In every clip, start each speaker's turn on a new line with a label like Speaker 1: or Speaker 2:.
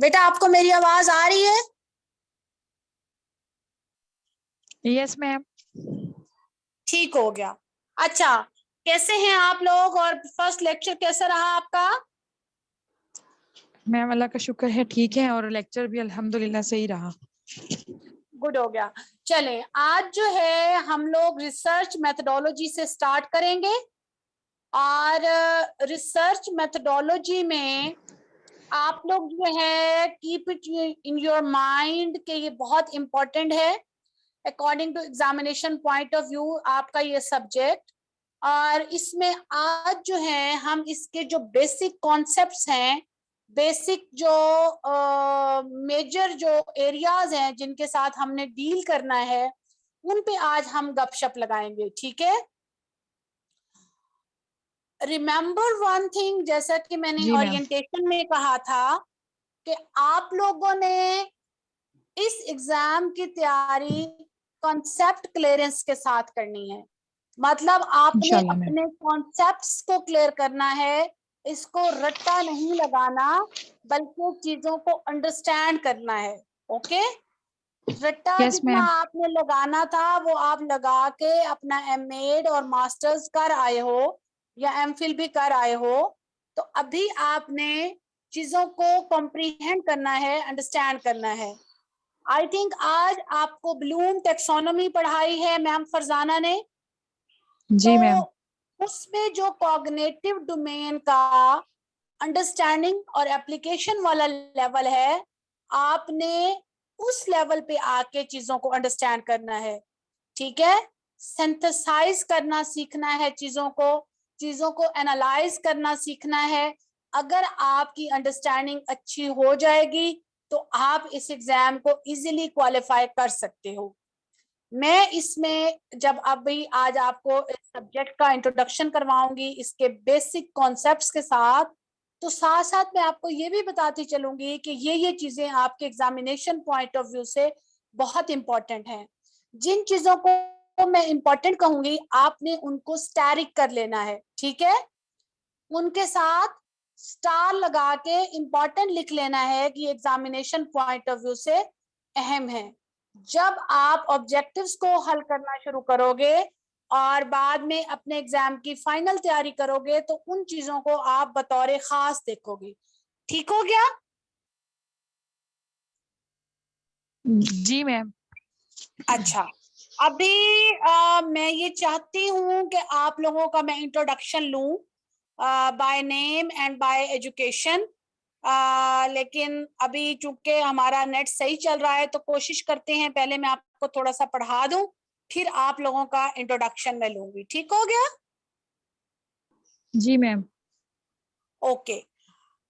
Speaker 1: बेटा आपको मेरी आवाज आ रही है?
Speaker 2: Yes ma'am.
Speaker 1: ठीक हो गया। अच्छा, कैसे हैं आप लोग और फर्स्ट लेक्चर कैसा रहा आपका?
Speaker 2: मैम अल्लाह का शुक्र है ठीक है, और लेक्चर भी अल्हम्दुलिल्लाह सही रहा।
Speaker 1: गुड हो गया। चले, आज जो है हम लोग रिसर्च मेथोडोलॉजी से स्टार्ट करेंगे और रिसर्च मेथोडोलॉजी में आप लोग जो है keep it in your mind कि ये बहुत इंपॉर्टेंट है according to examination point of view आपका ये सब्जेक्ट। और इसमें आज जो है हम इसके जो बेसिक कॉन्सेप्ट्स हैं, बेसिक जो मेजर जो एरियाज हैं जिनके साथ हमने डील करना है, उन पे आज हम गपशप लगाएंगे। ठीक है? रिमेम्बर वन थिंग, जैसा कि मैंने
Speaker 2: जी मैम।
Speaker 1: ओरिएंटेशन में कहा था कि आप लोगों ने इस एग्जाम की तैयारी कॉन्सेप्ट क्लियरेंस के साथ करनी है। मतलब आपने
Speaker 2: इंशाल्लाह मैम।
Speaker 1: अपने कॉन्सेप्ट्स को क्लियर करना है, इसको रट्टा नहीं लगाना बल्कि चीजों को अंडरस्टैंड करना है। ओके? रट्टा
Speaker 2: यस
Speaker 1: जितना
Speaker 2: मैम।
Speaker 1: आपने लगाना था वो आप लगा के अपना एमएड और मास्टर्स कर आए हो या एमफिल भी कर आए हो, तो अभी आपने चीजों को कॉम्प्रिहेंड करना है, अंडरस्टैंड करना है। आई थिंक आज आपको ब्लूम टेक्सोनोमी पढ़ाई है मैम फरजाना ने,
Speaker 2: जी मैम।
Speaker 1: तो उसमें जो कॉग्निटिव डोमेन का अंडरस्टैंडिंग और एप्लीकेशन वाला लेवल है, आपने उस लेवल पे आके चीजों को अंडरस्टैंड करना है। ठीक है? सिंथेसाइज करना सीखना है, चीजों को एनालाइज करना सीखना है। अगर आपकी अंडरस्टैंडिंग अच्छी हो जाएगी तो आप इस एग्जाम को इजीली क्वालिफाई कर सकते हो। मैं इसमें जब अभी आज आपको इस सब्जेक्ट का इंट्रोडक्शन करवाऊंगी इसके बेसिक कॉन्सेप्ट्स के साथ, तो साथ साथ मैं आपको ये भी बताती चलूंगी कि ये चीजें आपके एग्जामिनेशन पॉइंट ऑफ व्यू से बहुत इंपॉर्टेंट हैं। जिन चीजों को मैं इंपॉर्टेंट कहूंगी आपने उनको स्टैरिक कर लेना है। ठीक है? उनके साथ स्टार लगा के इंपॉर्टेंट लिख लेना है कि एग्जामिनेशन पॉइंट ऑफ व्यू से अहम है। जब आप ऑब्जेक्टिव्स को हल करना शुरू करोगे और बाद में अपने एग्जाम की फाइनल तैयारी करोगे तो उन चीजों को आप बतौर खास देखोगे। ठीक हो गया?
Speaker 2: जी मैम।
Speaker 1: अच्छा, अभी मैं ये चाहती हूँ कि आप लोगों का मैं इंट्रोडक्शन लूं by name and bye education. लेकिन अभी चूंकि हमारा नेट सही चल रहा है तो कोशिश करते हैं पहले मैं आपको थोड़ा सा पढ़ा दूं, फिर आप लोगों का इंट्रोडक्शन मैं लूंगी। ठीक हो गया?
Speaker 2: जी मैम।
Speaker 1: ओके।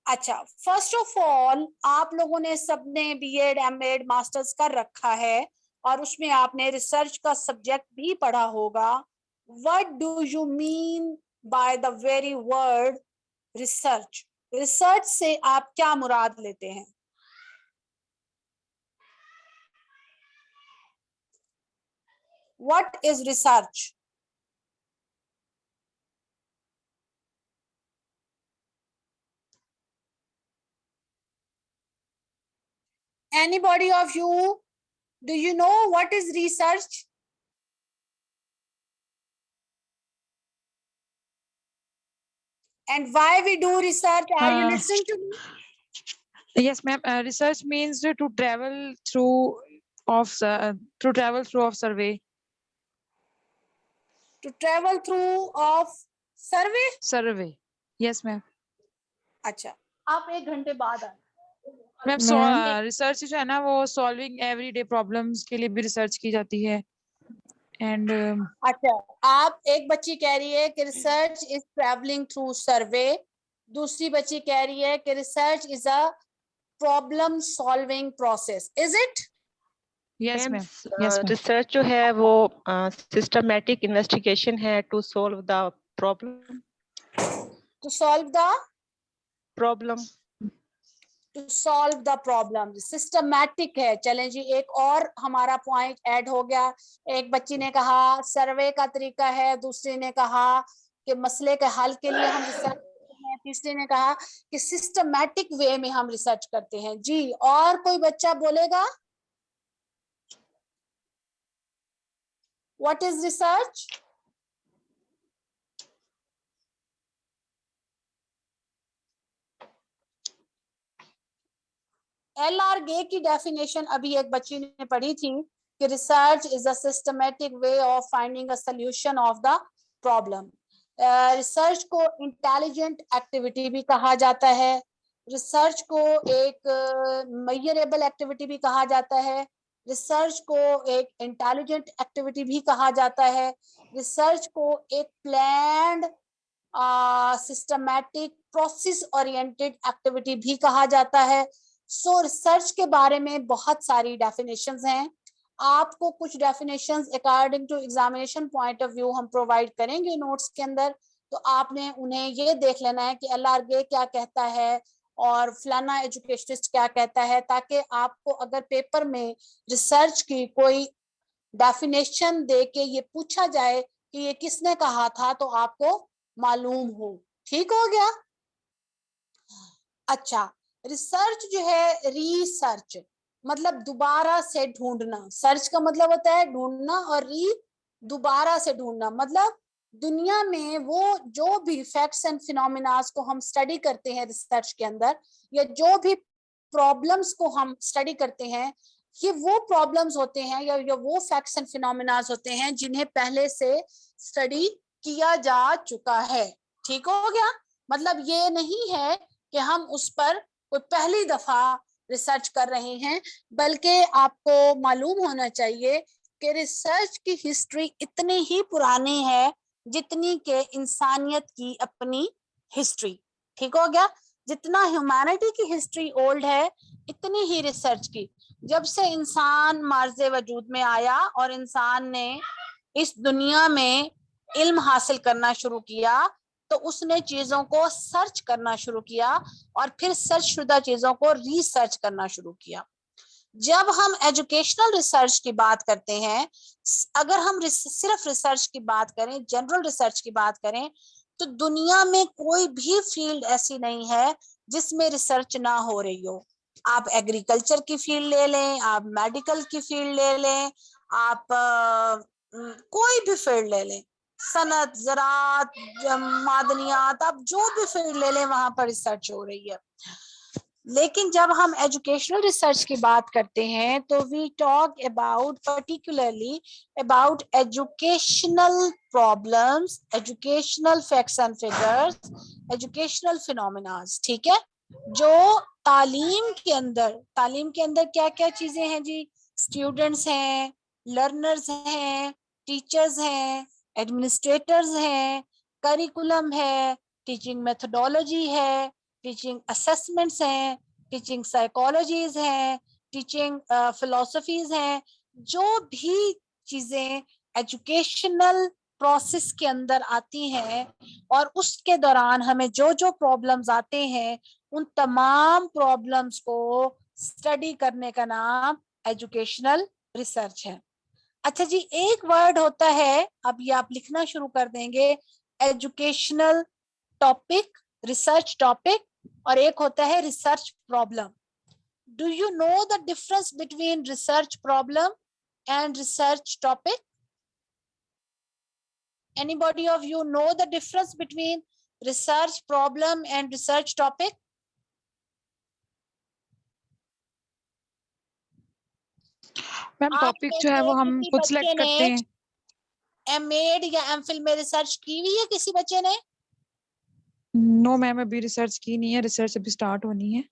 Speaker 1: अच्छा, फर्स्ट ऑफ ऑल आप लोगों ने सबने बीएड एमएड मास्टर्स कर रखा है और उसमें आपने रिसर्च का सब्जेक्ट भी पढ़ा होगा। What do you mean by the very word research? Research से आप क्या मुराद लेते हैं? What is research? Anybody of you, do you know what is research? And why we do research? Are you listening to me?
Speaker 2: Yes ma'am. Research means to travel through of survey.
Speaker 1: To travel through of survey?
Speaker 2: Survey. Yes ma'am.
Speaker 1: अच्छा, आप 1 घंटे बाद आए।
Speaker 2: Ma'am research जो है ना वो solving everyday problems के लिए भी रिसर्च की जाती है। एंड
Speaker 1: अच्छा, आप एक बच्ची कह रही है कि research is travelling through survey, दूसरी बच्ची कह रही है कि research is a problem solving process. Is it?
Speaker 2: Yes
Speaker 3: ma'am
Speaker 2: ma'am. Yes ma'am.
Speaker 3: Research जो है वो सिस्टमैटिक इन्वेस्टिगेशन है to solve the problem.
Speaker 1: To solve the
Speaker 3: problem
Speaker 1: to solve the problem systematic है। चलें जी, एक और हमारा पॉइंट ऐड हो गया। एक बच्ची ने कहा सर्वे का तरीका है, दूसरी ने कहा कि मसले के हल के लिए हम रिसर्च करते हैं, तीसरे ने कहा कि सिस्टमैटिक वे में हम रिसर्च करते हैं। जी, और कोई बच्चा बोलेगा व्हाट इज रिसर्च? LR-GAY की डेफिनेशन अभी एक बच्ची ने पढ़ी थी कि research is a systematic way of finding a solution of the problem. Research को इंटेलिजेंट एक्टिविटी भी कहा जाता है, रिसर्च को एक मेजरेबल एक्टिविटी भी कहा जाता है, रिसर्च को एक इंटेलिजेंट एक्टिविटी भी कहा जाता है, रिसर्च को एक planned systematic process oriented activity भी कहा जाता है। सो रिसर्च के बारे में बहुत सारी डेफिनेशंस हैं। आपको कुछ definitions according to examination point of view हम प्रोवाइड करेंगे नोट्स के अंदर, तो आपने उन्हें ये देख लेना है कि LR-GAY क्या कहता है और फलाना एजुकेशनिस्ट क्या कहता है, ताकि आपको अगर पेपर में रिसर्च की कोई डेफिनेशन दे के ये पूछा जाए कि ये किसने कहा था तो आपको मालूम हो। ठीक हो गया? अच्छा, रिसर्च जो है, रिसर्च मतलब दोबारा से ढूंढना। सर्च का मतलब होता है ढूंढना और दोबारा से ढूंढना, मतलब दुनिया में वो जो भी फैक्ट्स एंड फिनोमिनास को हम स्टडी करते हैं रिसर्च के अंदर, या जो भी प्रॉब्लम्स को हम स्टडी करते हैं, ये वो प्रॉब्लम्स होते हैं या वो फैक्ट्स एंड फिनोमिनास होते हैं जिन्हें पहले से स्टडी किया जा चुका है। ठीक हो गया? मतलब ये नहीं है कि हम उस पर कोई पहली दफा रिसर्च कर रहे हैं, बल्कि आपको मालूम होना चाहिए कि रिसर्च की हिस्ट्री इतनी ही पुरानी है जितनी के इंसानियत की अपनी हिस्ट्री। ठीक हो गया? जितना ह्यूमैनिटी की हिस्ट्री ओल्ड है, इतनी ही रिसर्च की। जब से इंसान मार्ज़े वजूद में आया और इंसान ने इस दुनिया में इल्म हासिल करना शुरू किया, तो उसने चीजों को सर्च करना शुरू किया और फिर सर्च शुदा चीजों को रिसर्च करना शुरू किया। जब हम एजुकेशनल रिसर्च की बात करते हैं, अगर हम सिर्फ रिसर्च की बात करें, जनरल रिसर्च की बात करें, तो दुनिया में कोई भी फील्ड ऐसी नहीं है जिसमें रिसर्च ना हो रही हो। आप एग्रीकल्चर की फील्ड ले लें, आप मेडिकल की फील्ड ले लें, आप कोई भी फील्ड ले लें, सनत, ज़राअत, मादनियात, आप जो भी फील्ड ले लें वहां पर रिसर्च हो रही है। लेकिन जब हम एजुकेशनल रिसर्च की बात करते हैं तो we talk about particularly about educational problems, educational facts and figures, educational phenomenas. ठीक है? जो तालीम के अंदर क्या क्या चीजें हैं जी? स्टूडेंट्स हैं, लर्नर्स हैं, टीचर्स हैं, एडमिनिस्ट्रेटर्स हैं, करिकुलम है, टीचिंग मेथोडोलॉजी है, टीचिंग असेसमेंट्स हैं, टीचिंग साइकोलॉजीज हैं, टीचिंग फिलोसफीज हैं। जो भी चीजें एजुकेशनल प्रोसेस के अंदर आती हैं और उसके दौरान हमें जो जो प्रॉब्लम्स आते हैं, उन तमाम प्रॉब्लम्स को स्टडी करने का नाम एजुकेशनल रिसर्च है। अच्छा जी, एक वर्ड होता है, अब ये आप लिखना शुरू कर देंगे, एजुकेशनल टॉपिक, रिसर्च टॉपिक, और एक होता है research problem. Do you know the difference between research problem and research topic? Anybody of you know the difference between research problem and research topic?
Speaker 2: Ma'am topic जो है वो हम खुद select करते हैं।
Speaker 1: एमएड या एमफिल में रिसर्च की हुई है किसी बच्चे ने?
Speaker 2: नो मैम, अभी रिसर्च की नहीं है, रिसर्च अभी स्टार्ट होनी है।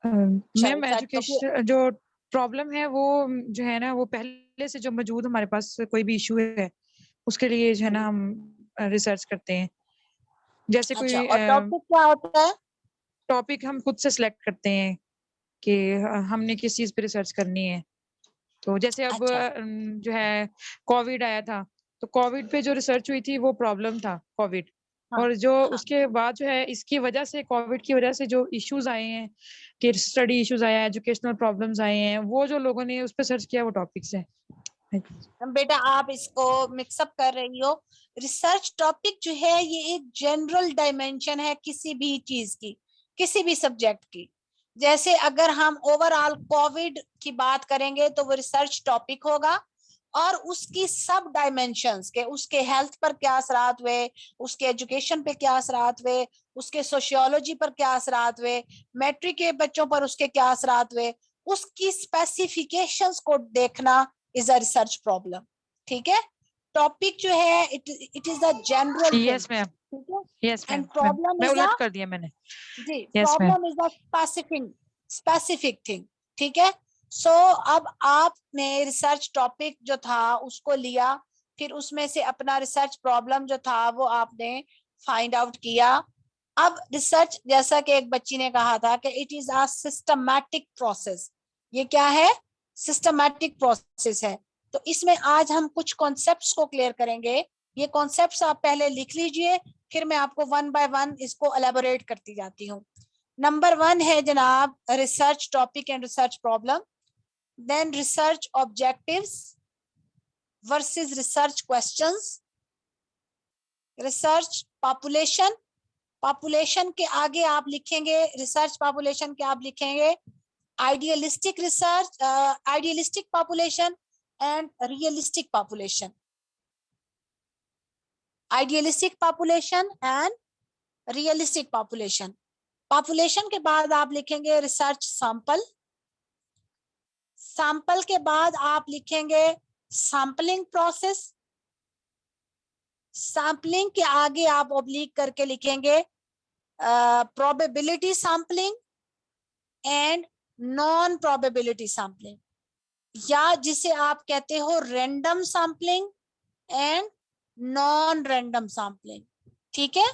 Speaker 2: मैम एजुकेशन जो प्रॉब्लम है वो जो है ना, वो पहले से जो मौजूद हमारे पास कोई भी इशू है उसके लिए जो है ना हम रिसर्च करते हैं। जैसे कोई
Speaker 1: टॉपिक क्या होता है?
Speaker 2: टॉपिक हम खुद से सिलेक्ट करते हैं कि हमने किस चीज पे रिसर्च करनी है। तो जैसे अब जो है कोविड आया था, तो कोविड पे जो रिसर्च हुई थी वो प्रॉब्लम था कोविड। और जो उसके बाद जो है इसकी वजह से, कोविड की वजह से जो इश्यूज आए हैं, कि स्टडी इश्यूज आए हैं, एजुकेशनल प्रॉब्लम्स आए हैं, वो जो लोगों ने उस पर सर्च किया वो टॉपिक्स है।
Speaker 1: बेटा आप इसको मिक्सअप कर रही हो। रिसर्च टॉपिक जो है ये एक जनरल डायमेंशन है किसी भी चीज की, किसी भी सब्जेक्ट की। जैसे अगर हम ओवरऑल कोविड की बात करेंगे तो वो रिसर्च टॉपिक होगा, और उसकी सब डायमेंशंस के, उसके हेल्थ पर क्या असरात हुए, उसके एजुकेशन पे क्या असरात हुए, उसके सोशियोलॉजी पर क्या असरात हुए, मैट्रिक के बच्चों पर उसके क्या असरात हुए, उसकी स्पेसिफिकेशंस को देखना इज अ रिसर्च प्रॉब्लम। ठीक है, टॉपिक जो है it is a general thing.
Speaker 2: Yes ma'am,
Speaker 1: ठीक है,
Speaker 2: यस मैम,
Speaker 1: एंड प्रॉब्लम
Speaker 2: मैं
Speaker 1: इज
Speaker 2: उलट
Speaker 1: अ,
Speaker 2: कर दिया मैंने।
Speaker 1: जी,
Speaker 2: yes ma'am.
Speaker 1: Problem is a specific thing. ठीक है, सो अब आपने रिसर्च टॉपिक जो था उसको लिया, फिर उसमें से अपना रिसर्च प्रॉब्लम जो था वो आपने फाइंड आउट किया। अब रिसर्च, जैसा कि एक बच्ची ने कहा था कि it is a systematic process. ये क्या है? सिस्टमैटिक प्रोसेस है। तो इसमें आज हम कुछ कॉन्सेप्ट्स को क्लियर करेंगे। ये कॉन्सेप्ट्स आप पहले लिख लीजिए, फिर मैं आपको वन बाय वन इसको एलेबोरेट करती जाती हूँ। नंबर 1 है जनाब research topic and research problem, then research objectives versus research questions, research population, population के आगे आप लिखेंगे, रिसर्च पॉपुलेशन के आप लिखेंगे idealistic research, idealistic population and realistic population, idealistic population and realistic population. Population के बाद आप लिखेंगे रिसर्च सैंपल, सैंपल के बाद आप लिखेंगे सैंपलिंग प्रोसेस, सैंपलिंग के आगे आप ऑब्लिक करके लिखेंगे probability sampling and non probability sampling, या जिसे आप कहते हो random sampling and non random sampling. ठीक है,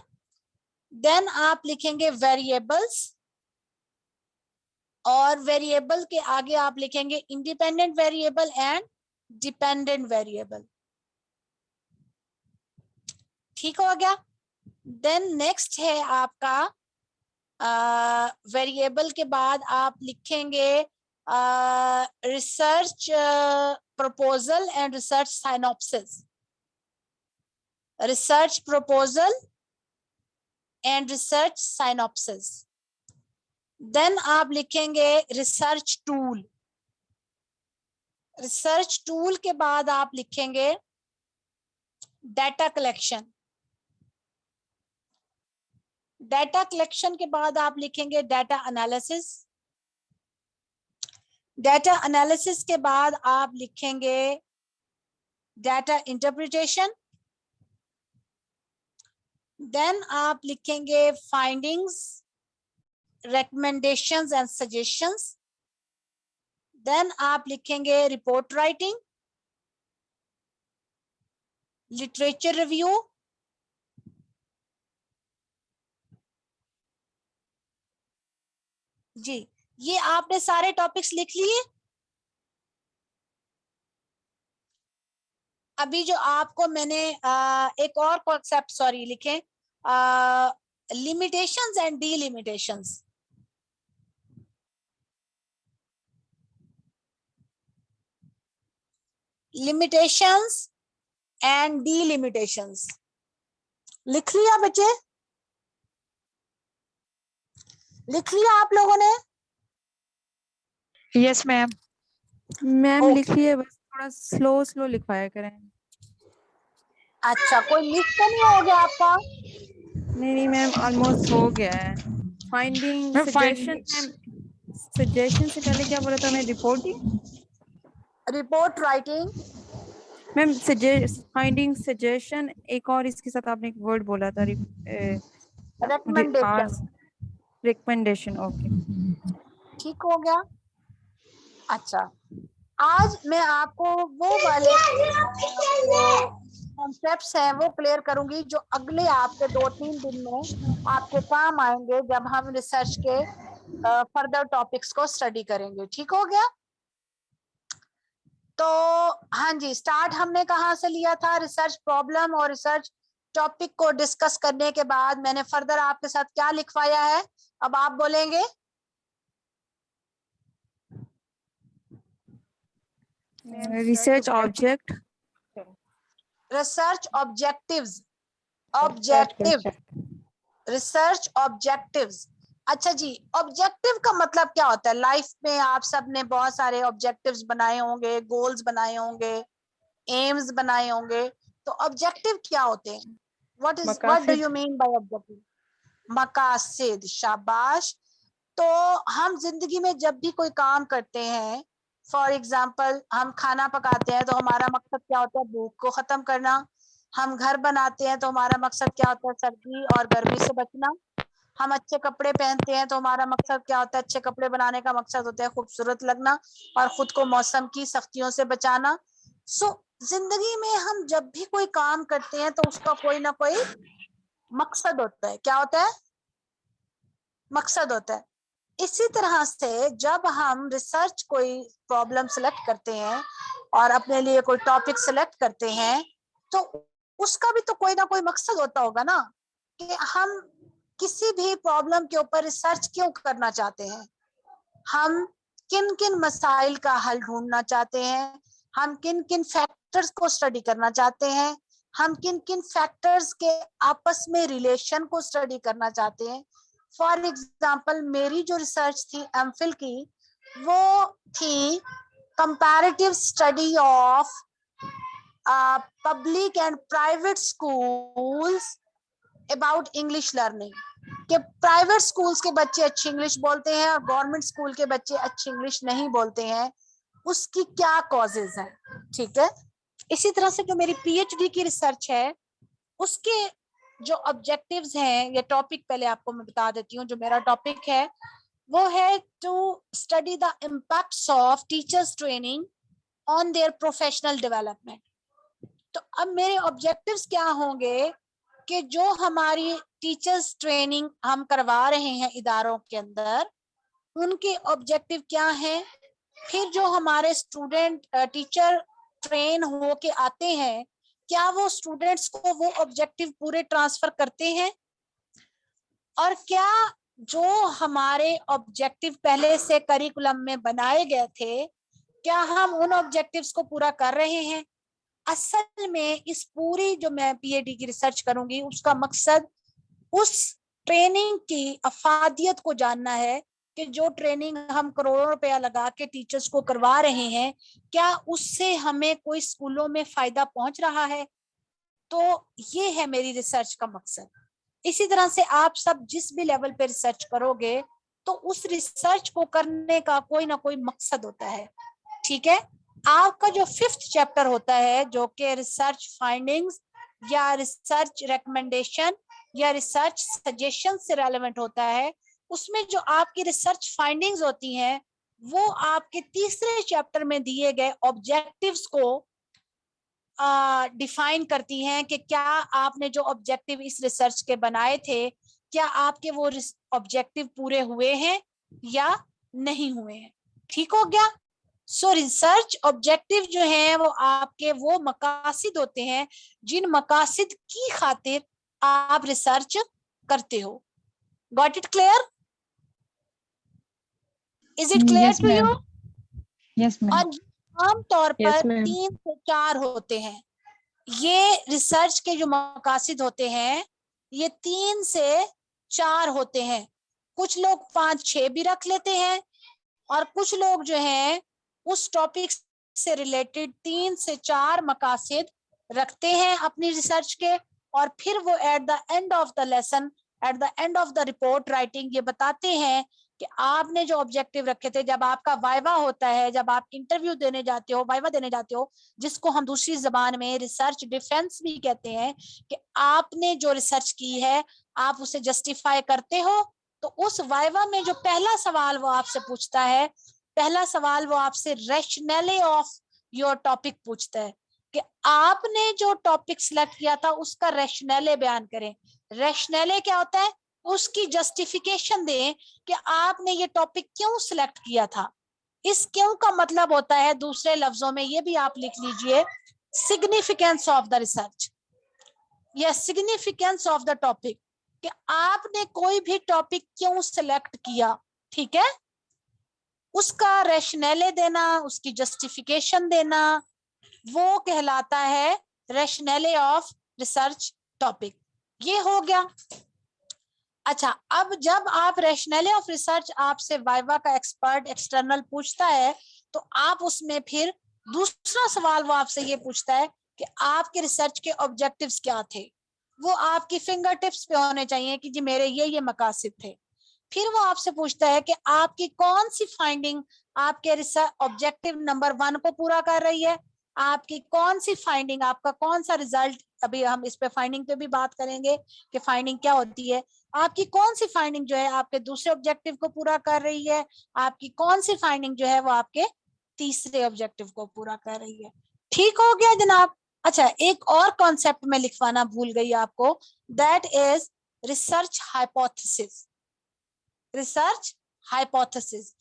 Speaker 1: देन आप लिखेंगे वेरिएबल्स, और वेरिएबल के आगे आप लिखेंगे independent variable and dependent variable. ठीक हो गया। देन नेक्स्ट है आपका वेरिएबल के बाद आप लिखेंगे research proposal and research synopsis, research proposal and research synopsis. Then आप लिखेंगे रिसर्च टूल, रिसर्च टूल के बाद आप लिखेंगे डाटा कलेक्शन, डाटा कलेक्शन के बाद आप लिखेंगे डाटा एनालिसिस, डाटा एनालिसिस के बाद आप लिखेंगे डाटा इंटरप्रिटेशन, देन आप लिखेंगे findings, recommendations and suggestions, then आप लिखेंगे रिपोर्ट राइटिंग, लिटरेचर रिव्यू, जी ये आपने सारे टॉपिक्स लिख लिए। अभी जो आपको मैंने एक और कॉन्सेप्ट सॉरी लिखे, लिमिटेशंस एंड डीलिमिटेशंस। लिमिटेशंस एंड डीलिमिटेशंस लिख लिया बच्चे? लिख लिया आप लोगों ने?
Speaker 2: Yes ma'am.
Speaker 4: मैम लिखिए, बस थोड़ा स्लो स्लो लिखवाया करें।
Speaker 1: अच्छा, कोई मिस तो नहीं हो गया आपका?
Speaker 4: नहीं मैम, ऑलमोस्ट हो गया है। Finding
Speaker 2: ma'am
Speaker 4: suggestion, ma'am suggestion से पहले क्या बोला था मैं? Reporting,
Speaker 1: report writing,
Speaker 4: ma'am finding suggestion, एक और इसके साथ आपने एक वर्ड बोला था
Speaker 1: रिकमेंडेशन।
Speaker 4: रिकमेंडेशन। ओके,
Speaker 1: ठीक हो गया। अच्छा, आज मैं आपको वो वाले कॉन्सेप्ट्स हैं वो क्लियर करूंगी जो अगले आपके 2-3 दिन में आपके काम आएंगे जब हम रिसर्च के फर्दर टॉपिक्स को स्टडी करेंगे। ठीक हो गया। तो हाँ जी, स्टार्ट हमने कहाँ से लिया था? रिसर्च प्रॉब्लम और रिसर्च टॉपिक को डिस्कस करने के बाद मैंने फर्दर आपके साथ क्या लिखवाया है, अब आप बोलेंगे।
Speaker 4: research object,
Speaker 1: research objectives, objective, research objectives. अच्छा जी, ऑब्जेक्टिव का मतलब क्या होता है? लाइफ में आप सब ने बहुत सारे ऑब्जेक्टिव्स बनाए होंगे, गोल्स बनाए होंगे, एम्स बनाए होंगे, तो ऑब्जेक्टिव क्या होते हैं? What do you mean by objective? मकासिद, शाबाश। तो हम जिंदगी में जब भी कोई काम करते हैं, फॉर एग्जाम्पल हम खाना पकाते हैं तो हमारा मकसद क्या होता है? भूख को खत्म करना। हम घर बनाते हैं तो हमारा मकसद क्या होता है? सर्दी और गर्मी से बचना। हम अच्छे कपड़े पहनते हैं तो हमारा मकसद क्या होता है? अच्छे कपड़े बनाने का मकसद होता है खूबसूरत लगना और खुद को मौसम की सख्तियों से बचाना। सो जिंदगी में हम जब भी कोई काम करते हैं तो उसका कोई ना कोई मकसद होता है। क्या होता है? मकसद होता है। इसी तरह से जब हम रिसर्च कोई प्रॉब्लम सेलेक्ट करते हैं और अपने लिए कोई टॉपिक सेलेक्ट करते हैं, तो उसका भी तो कोई ना कोई मकसद होता होगा ना, कि हम किसी भी प्रॉब्लम के ऊपर रिसर्च क्यों करना चाहते हैं, हम किन किन मसाइल का हल ढूंढना चाहते हैं, हम किन किन फैक्टर्स को स्टडी करना चाहते हैं, हम किन किन फैक्टर्स के आपस में रिलेशन को स्टडी करना चाहते हैं। फॉर एग्जाम्पल मेरी जो रिसर्च थी एमफिल की, वो थी comparative study of public and private schools about English learning, कि प्राइवेट स्कूल्स के बच्चे अच्छी इंग्लिश बोलते हैं और गवर्नमेंट स्कूल के बच्चे अच्छी इंग्लिश नहीं बोलते हैं, उसकी क्या कॉजेज हैं। ठीक है, इसी तरह से जो मेरी पीएचडी की रिसर्च है, उसके जो ऑब्जेक्टिव्स हैं, ये टॉपिक पहले आपको मैं बता देती हूँ। जो मेरा टॉपिक है वो है to study the impacts of teachers training on their professional development. तो अब मेरे ऑब्जेक्टिव्स क्या होंगे कि जो हमारी टीचर्स ट्रेनिंग हम करवा रहे हैं इदारों के अंदर, उनके ऑब्जेक्टिव क्या हैं। फिर जो हमारे स्टूडेंट टीचर ट्रेन हो के आते हैं, क्या वो स्टूडेंट्स को वो ऑब्जेक्टिव पूरे ट्रांसफर करते हैं, और क्या जो हमारे ऑब्जेक्टिव पहले से करिकुलम में बनाए गए थे, क्या हम उन ऑब्जेक्टिव्स को पूरा कर रहे हैं। असल में इस पूरी जो मैं पीएचडी की रिसर्च करूंगी, उसका मकसद उस ट्रेनिंग की अफादियत को जानना है कि जो ट्रेनिंग हम करोड़ों रुपया लगा के टीचर्स को करवा रहे हैं, क्या उससे हमें कोई स्कूलों में फायदा पहुंच रहा है। तो ये है मेरी रिसर्च का मकसद। इसी तरह से आप सब जिस भी लेवल पे रिसर्च करोगे, तो उस रिसर्च को करने का कोई ना कोई मकसद होता है। ठीक है, आपका जो 5th चैप्टर होता है, जो कि रिसर्च फाइंडिंग्स या रिसर्च रिकमेंडेशन या रिसर्च सजेशन से रेलेवेंट होता है, उसमें जो आपकी रिसर्च फाइंडिंग्स होती हैं, वो आपके 3रे चैप्टर में दिए गए ऑब्जेक्टिव्स को डिफाइन करती हैं कि क्या आपने जो ऑब्जेक्टिव इस रिसर्च के बनाए थे, क्या आपके वो ऑब्जेक्टिव पूरे हुए हैं या नहीं हुए हैं। ठीक हो गया। सो रिसर्च ऑब्जेक्टिव जो है वो आपके वो मकासिद होते हैं जिन मकासिद की खातिर आप रिसर्च करते हो। Got it clear? Is it clear to you?
Speaker 2: Yes ma'am.
Speaker 1: और आमतौर पर
Speaker 3: Yes, ma'am.
Speaker 1: 3 से 4 होते हैं। ये रिसर्च के जो मकासिद होते हैं, ये 3 से 4 होते हैं। कुछ लोग 5-6 भी रख लेते हैं, और कुछ लोग जो हैं उस टॉपिक से रिलेटेड 3 से 4 मकासिद रखते हैं अपनी रिसर्च के, और फिर वो at the end of the lesson, at the end of the report writing ये बताते हैं कि आपने जो ऑब्जेक्टिव रखे थे, जब आपका वाइवा होता है, जब आप इंटरव्यू देने जाते हो, वाइवा देने जाते हो, जिसको हम दूसरी जबान में रिसर्च डिफेंस भी कहते हैं, कि आपने जो रिसर्च की है आप उसे जस्टिफाई करते हो, तो उस वाइवा में जो पहला सवाल वो आपसे पूछता है, पहला सवाल वो आपसे रैशनैले ऑफ योर टॉपिक पूछता है, कि आपने जो टॉपिक सिलेक्ट किया था उसका रैशनैले बयान करें। रैशनैले क्या होता है? उसकी जस्टिफिकेशन दें कि आपने ये टॉपिक क्यों सिलेक्ट किया था। इस क्यों का मतलब होता है, दूसरे लफ्जों में ये भी आप लिख लीजिए, सिग्निफिकेंस ऑफ द रिसर्च या सिग्निफिकेंस ऑफ द टॉपिक, कि आपने कोई भी टॉपिक क्यों सिलेक्ट किया। ठीक है, उसका रैशनैले देना, उसकी जस्टिफिकेशन देना, वो कहलाता है रैशनैले ऑफ रिसर्च टॉपिक। ये हो गया। अच्छा, अब जब आप रैशनैले ऑफ रिसर्च आपसे वाइवा का एक्सपर्ट एक्सटर्नल पूछता है, तो आप उसमें फिर दूसरा सवाल वो आपसे ये पूछता है कि आपके रिसर्च के ऑब्जेक्टिव्स क्या थे। वो आपकी फिंगर टिप्स पे होने चाहिए कि जी मेरे ये मकासद थे। फिर वो आपसे पूछता है कि आपकी कौन सी फाइंडिंग आपके रिसर्च ऑब्जेक्टिव नंबर 1 को पूरा कर रही है, आपकी कौन सी फाइंडिंग, आपका कौन सा रिजल्ट, अभी हम इस पे फाइंडिंग पे भी बात करेंगे कि फाइंडिंग क्या होती है, आपकी कौन सी फाइंडिंग जो है आपके दूसरे ऑब्जेक्टिव को पूरा कर रही है, आपकी कौन सी फाइंडिंग जो है वो आपके तीसरे ऑब्जेक्टिव को पूरा कर रही है। ठीक हो गया जनाब। अच्छा, एक और कॉन्सेप्ट में लिखवाना भूल गई आपको, that is research hypothesis. Research hypothesis,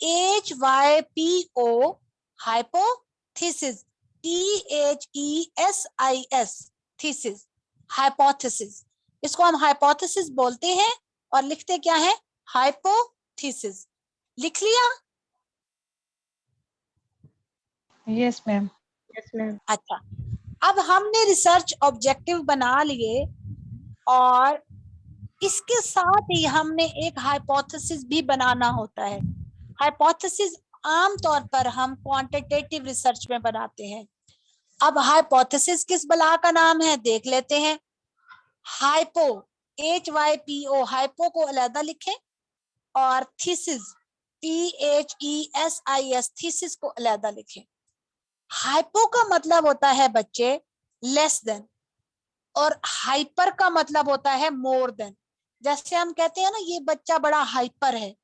Speaker 1: HYPO, hypothesis, THESIS, thesis, hypothesis. इसको हम हाइपोथेसिस बोलते हैं और लिखते क्या है, हाइपोथेसिस। लिख लिया?
Speaker 2: Yes ma'am.
Speaker 3: Yes, ma'am.
Speaker 1: अच्छा, अब हमने रिसर्च ऑब्जेक्टिव बना लिए और इसके साथ ही हमने एक हाइपोथेसिस भी बनाना होता है। हाइपोथेसिस आमतौर पर हम क्वांटिटेटिव रिसर्च में बनाते हैं। अब हाइपोथेसिस किस बला का नाम है देख लेते हैं। हाइपो, HYPO, हाइपो को अलग लिखें और थीसिस, THESIS, थीसिस को अलग लिखें। हाइपो का मतलब होता है बच्चे लेस देन, और हाइपर का मतलब होता है मोर देन। जैसे हम कहते हैं ना ये बच्चा बड़ा हाइपर है,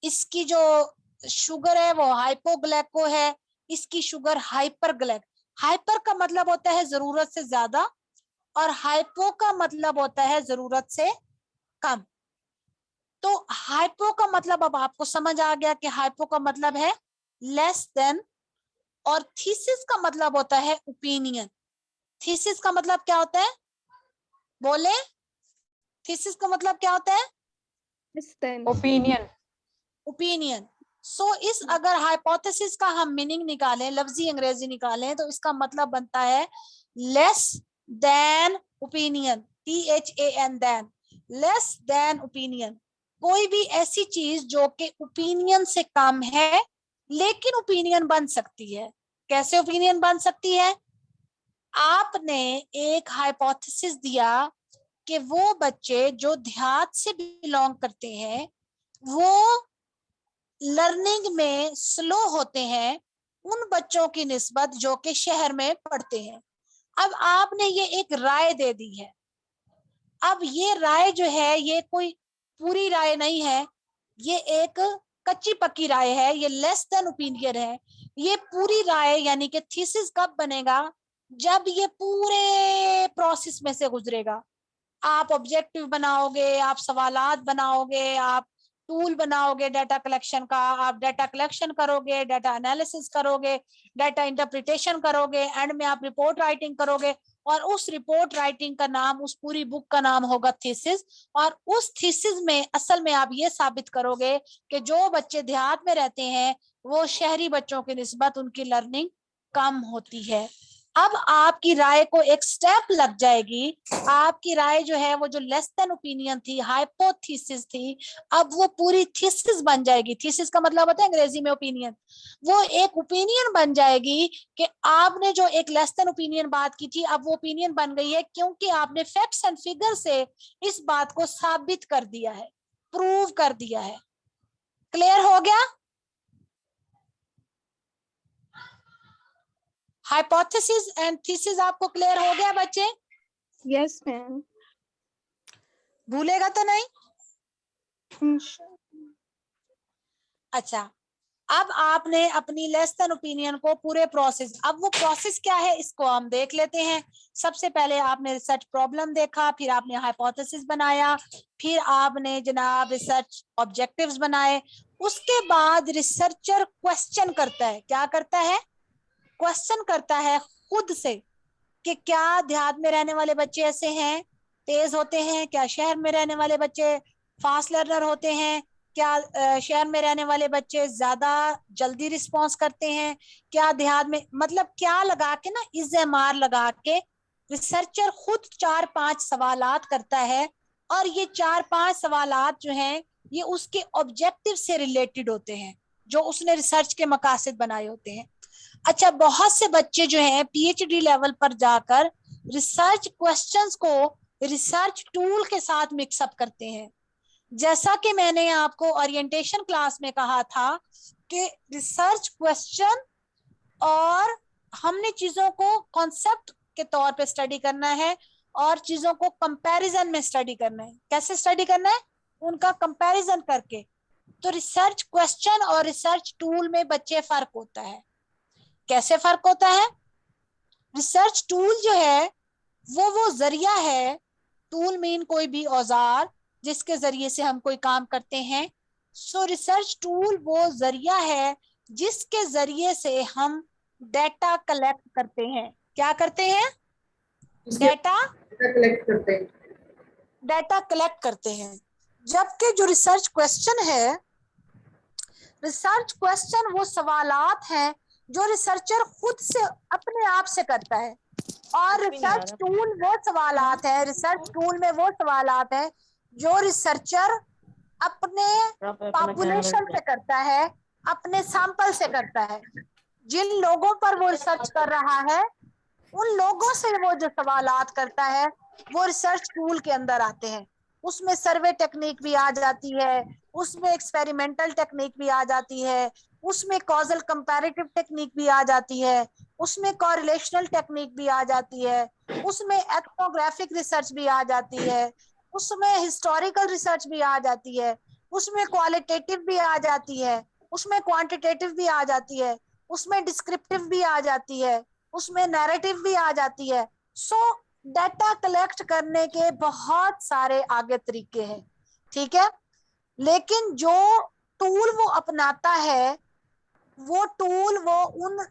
Speaker 1: इसकी जो शुगर है वो हाइपोग्लाइको है, इसकी शुगर हाइपरग्लाइक। हाइपर का मतलब होता है जरूरत से ज्यादा और हाइपो का मतलब होता है जरूरत से कम। तो हाइपो का मतलब अब आपको समझ आ गया कि हाइपो का मतलब है लेस देन, और थीसिस का मतलब होता है ओपिनियन। थीसिस का मतलब क्या होता है, बोले? थीसिस का मतलब क्या होता है?
Speaker 2: ओपिनियन।
Speaker 1: ओपिनियन। सो इस अगर हाइपोथेसिस का हम मीनिंग निकालें, लफ्जी अंग्रेजी निकालें, तो इसका मतलब बनता है less than opinion, THAN, than, less than opinion. कोई भी ऐसी चीज जो कि ओपिनियन से कम है लेकिन ओपिनियन बन सकती है। कैसे ओपिनियन बन सकती है? आपने एक हाइपोथेसिस दिया कि वो बच्चे जो देहात से बिलोंग करते हैं वो लर्निंग में स्लो होते हैं उन बच्चों की निस्बत जो कि शहर में पढ़ते हैं। अब आपने ये एक राय दे दी है। अब ये राय जो है ये कोई पूरी राय नहीं है, ये एक कच्ची पक्की राय है, ये लेस देन ओपिनियन है। ये पूरी राय यानी कि थीसिस कब बनेगा, जब ये पूरे प्रोसेस में से गुजरेगा। आप ऑब्जेक्टिव बनाओगे, आप सवालात बनाओगे, आप टूल बनाओगे डाटा कलेक्शन का, आप डाटा कलेक्शन करोगे, डाटा एनालिसिस करोगे, डाटा इंटरप्रिटेशन करोगे, एंड में आप रिपोर्ट राइटिंग करोगे, और उस रिपोर्ट राइटिंग का नाम, उस पूरी बुक का नाम होगा थीसिस। और उस थीसिस में असल में आप ये साबित करोगे कि जो बच्चे देहात में रहते हैं वो शहरी बच्चों की निस्बत उनकी लर्निंग कम होती है। अब आपकी राय को एक स्टेप लग जाएगी। आपकी राय जो है वो जो लेस देन ओपिनियन थी, हाइपोथेसिस थी, अब वो पूरी थीसिस बन जाएगी। थीसिस का मतलब होता है अंग्रेजी में ओपिनियन। वो एक ओपिनियन बन जाएगी कि आपने जो एक लेस देन ओपिनियन बात की थी अब वो ओपिनियन बन गई है, क्योंकि आपने फैक्ट्स एंड फिगर से इस बात को साबित कर दिया है, प्रूव कर दिया है। क्लियर हो गया? हाइपोथेसिस एंड थीसिस आपको क्लियर हो गया बच्चे?
Speaker 4: Yes ma'am.
Speaker 1: भूलेगा तो नहीं? अच्छा, अब आपने अपनी लेस देन ओपिनियन को पूरे प्रोसेस, अब वो प्रोसेस क्या है इसको हम देख लेते हैं। सबसे पहले आपने रिसर्च प्रॉब्लम देखा, फिर आपने हाइपोथेसिस बनाया, फिर आपने जनाब रिसर्च ऑब्जेक्टिव्स बनाए। उसके बाद रिसर्चर क्वेश्चन करता है। क्या करता है? क्वेश्चन करता है खुद से कि क्या देहात में रहने वाले बच्चे ऐसे हैं, तेज होते हैं, क्या शहर में रहने वाले बच्चे फास्ट लर्नर होते हैं, क्या शहर में रहने वाले बच्चे ज्यादा जल्दी रिस्पॉन्स करते हैं, क्या देहात में, मतलब क्या लगा के ना इज़ेमार लगा के रिसर्चर खुद 4-5 सवालात करता है, और ये 4-5 सवालात जो हैं ये उसके ऑब्जेक्टिव से रिलेटेड होते हैं जो उसने रिसर्च के मकासद बनाए होते हैं। अच्छा, बहुत से बच्चे जो हैं पीएचडी लेवल पर जाकर रिसर्च क्वेश्चंस को रिसर्च टूल के साथ मिक्सअप करते हैं। जैसा कि मैंने आपको ओरिएंटेशन क्लास में कहा था कि रिसर्च क्वेश्चन और हमने चीजों को कॉन्सेप्ट के तौर पे स्टडी करना है और चीजों को कंपैरिजन में स्टडी करना है। कैसे स्टडी करना है? उनका कंपैरिजन करके। तो रिसर्च क्वेश्चन और रिसर्च टूल में बच्चे फर्क होता है। कैसे फर्क होता है? रिसर्च टूल जो है वो जरिया है, टूल मीन कोई भी औजार जिसके जरिए से हम कोई काम करते हैं। सो रिसर्च टूल वो जरिया है जिसके जरिए से हम डेटा कलेक्ट करते हैं। क्या करते हैं? डेटा
Speaker 5: कलेक्ट करते हैं।
Speaker 1: डेटा कलेक्ट करते हैं। जबकि जो रिसर्च क्वेश्चन है, रिसर्च क्वेश्चन वो सवालात हैं जो रिसर्चर खुद से अपने आप से करता है, और रिसर्च टूल वो सवालात है, रिसर्च टूल में वो सवालात है जो रिसर्चर अपने पॉपुलेशन से करता है, अपने सैंपल से करता है। जिन लोगों पर वो रिसर्च कर रहा है उन लोगों से वो जो सवालात करता है वो रिसर्च टूल के अंदर आते हैं। उसमें सर्वे टेक्निक भी आ जाती है, उसमें एक्सपेरिमेंटल टेक्निक भी आ जाती है, उसमें कॉजल कंपैरेटिव टेक्निक भी आ जाती है, उसमें कोरिलेशनल टेक्निक भी आ जाती है, उसमें एथनोग्राफिक रिसर्च भी आ जाती है, उसमें हिस्टोरिकल रिसर्च भी आ जाती है, उसमें क्वालिटेटिव भी आ जाती है, उसमें क्वांटिटेटिव भी आ जाती है, उसमें डिस्क्रिप्टिव भी आ जाती है, उसमें नैरेटिव भी आ जाती है। सो डाटा कलेक्ट करने के बहुत सारे आगे तरीके हैं, ठीक है। लेकिन जो टूल वो अपनाता है वो टूल वो उन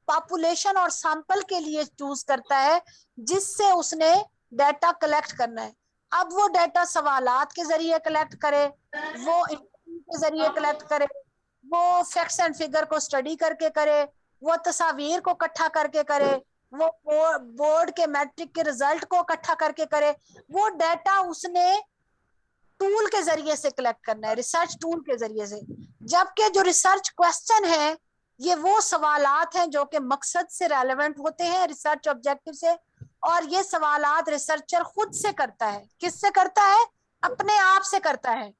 Speaker 1: पॉपुलेशन और सैंपल के लिए चूज करता है जिससे उसने डाटा कलेक्ट करना है। अब वो डाटा सवालात के जरिए कलेक्ट करे, वो इंटरव्यू के जरिए कलेक्ट करे, वो फैक्ट्स एंड फिगर को स्टडी करके करे, वो तस्वीर को इकट्ठा करके करे, वो बोर्ड के मैट्रिक के रिजल्ट को इकट्ठा करके करे, वो डाटा उसने टूल के जरिए से कलेक्ट करना है, रिसर्च टूल के जरिए से। जबकि जो रिसर्च क्वेश्चन है ये वो सवालात हैं जो कि मकसद से रेलेवेंट होते हैं, रिसर्च ऑब्जेक्टिव से, और ये सवालात रिसर्चर खुद से करता है। किससे करता है? अपने आप से करता है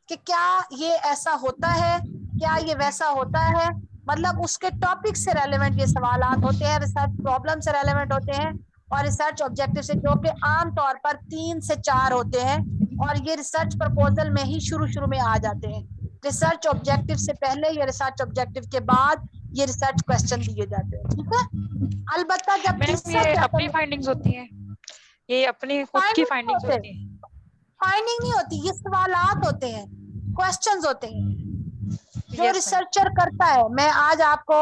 Speaker 1: कि क्या ये ऐसा होता है, क्या ये वैसा होता है, मतलब उसके टॉपिक से रेलेवेंट ये सवालात होते हैं, रिसर्च प्रॉब्लम से रेलेवेंट होते हैं, और रिसर्च ऑब्जेक्टिव से, जो कि आमतौर पर 3 से 4 होते हैं, और ये रिसर्च प्रपोजल में ही शुरू में आ जाते हैं। रिसर्च ऑब्जेक्टिव से पहले या रिसर्च ऑब्जेक्टिव के बाद ये रिसर्च क्वेश्चन दिए जाते हैं, ठीक है। अलबत्ता जब
Speaker 2: मैम ये अपनी फाइंडिंग्स होती हैं, ये अपनी खुद की फाइंडिंग्स होती हैं।
Speaker 1: फाइंडिंग नहीं होती, ये सवालात होते हैं, क्वेश्चंस होते हैं जो रिसर्चर करता है। मैं आज आपको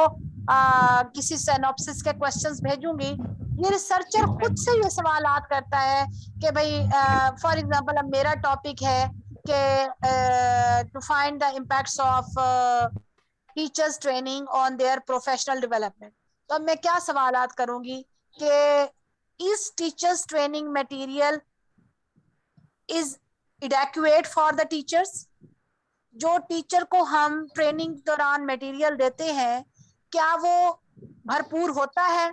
Speaker 1: किसी सिनॉप्सिस के क्वेश्चंस भेजूंगी, ये रिसर्चर खुद से ये सवालात करता है कि भाई फॉर एग्जांपल अब मेरा टॉपिक है कि to find the impacts of teachers training on their professional development. तो अब मैं क्या सवालात करूंगी कि is teachers training material is adequate for the teachers? जो टीचर को हम ट्रेनिंग दौरान मटेरियल देते हैं क्या वो भरपूर होता है?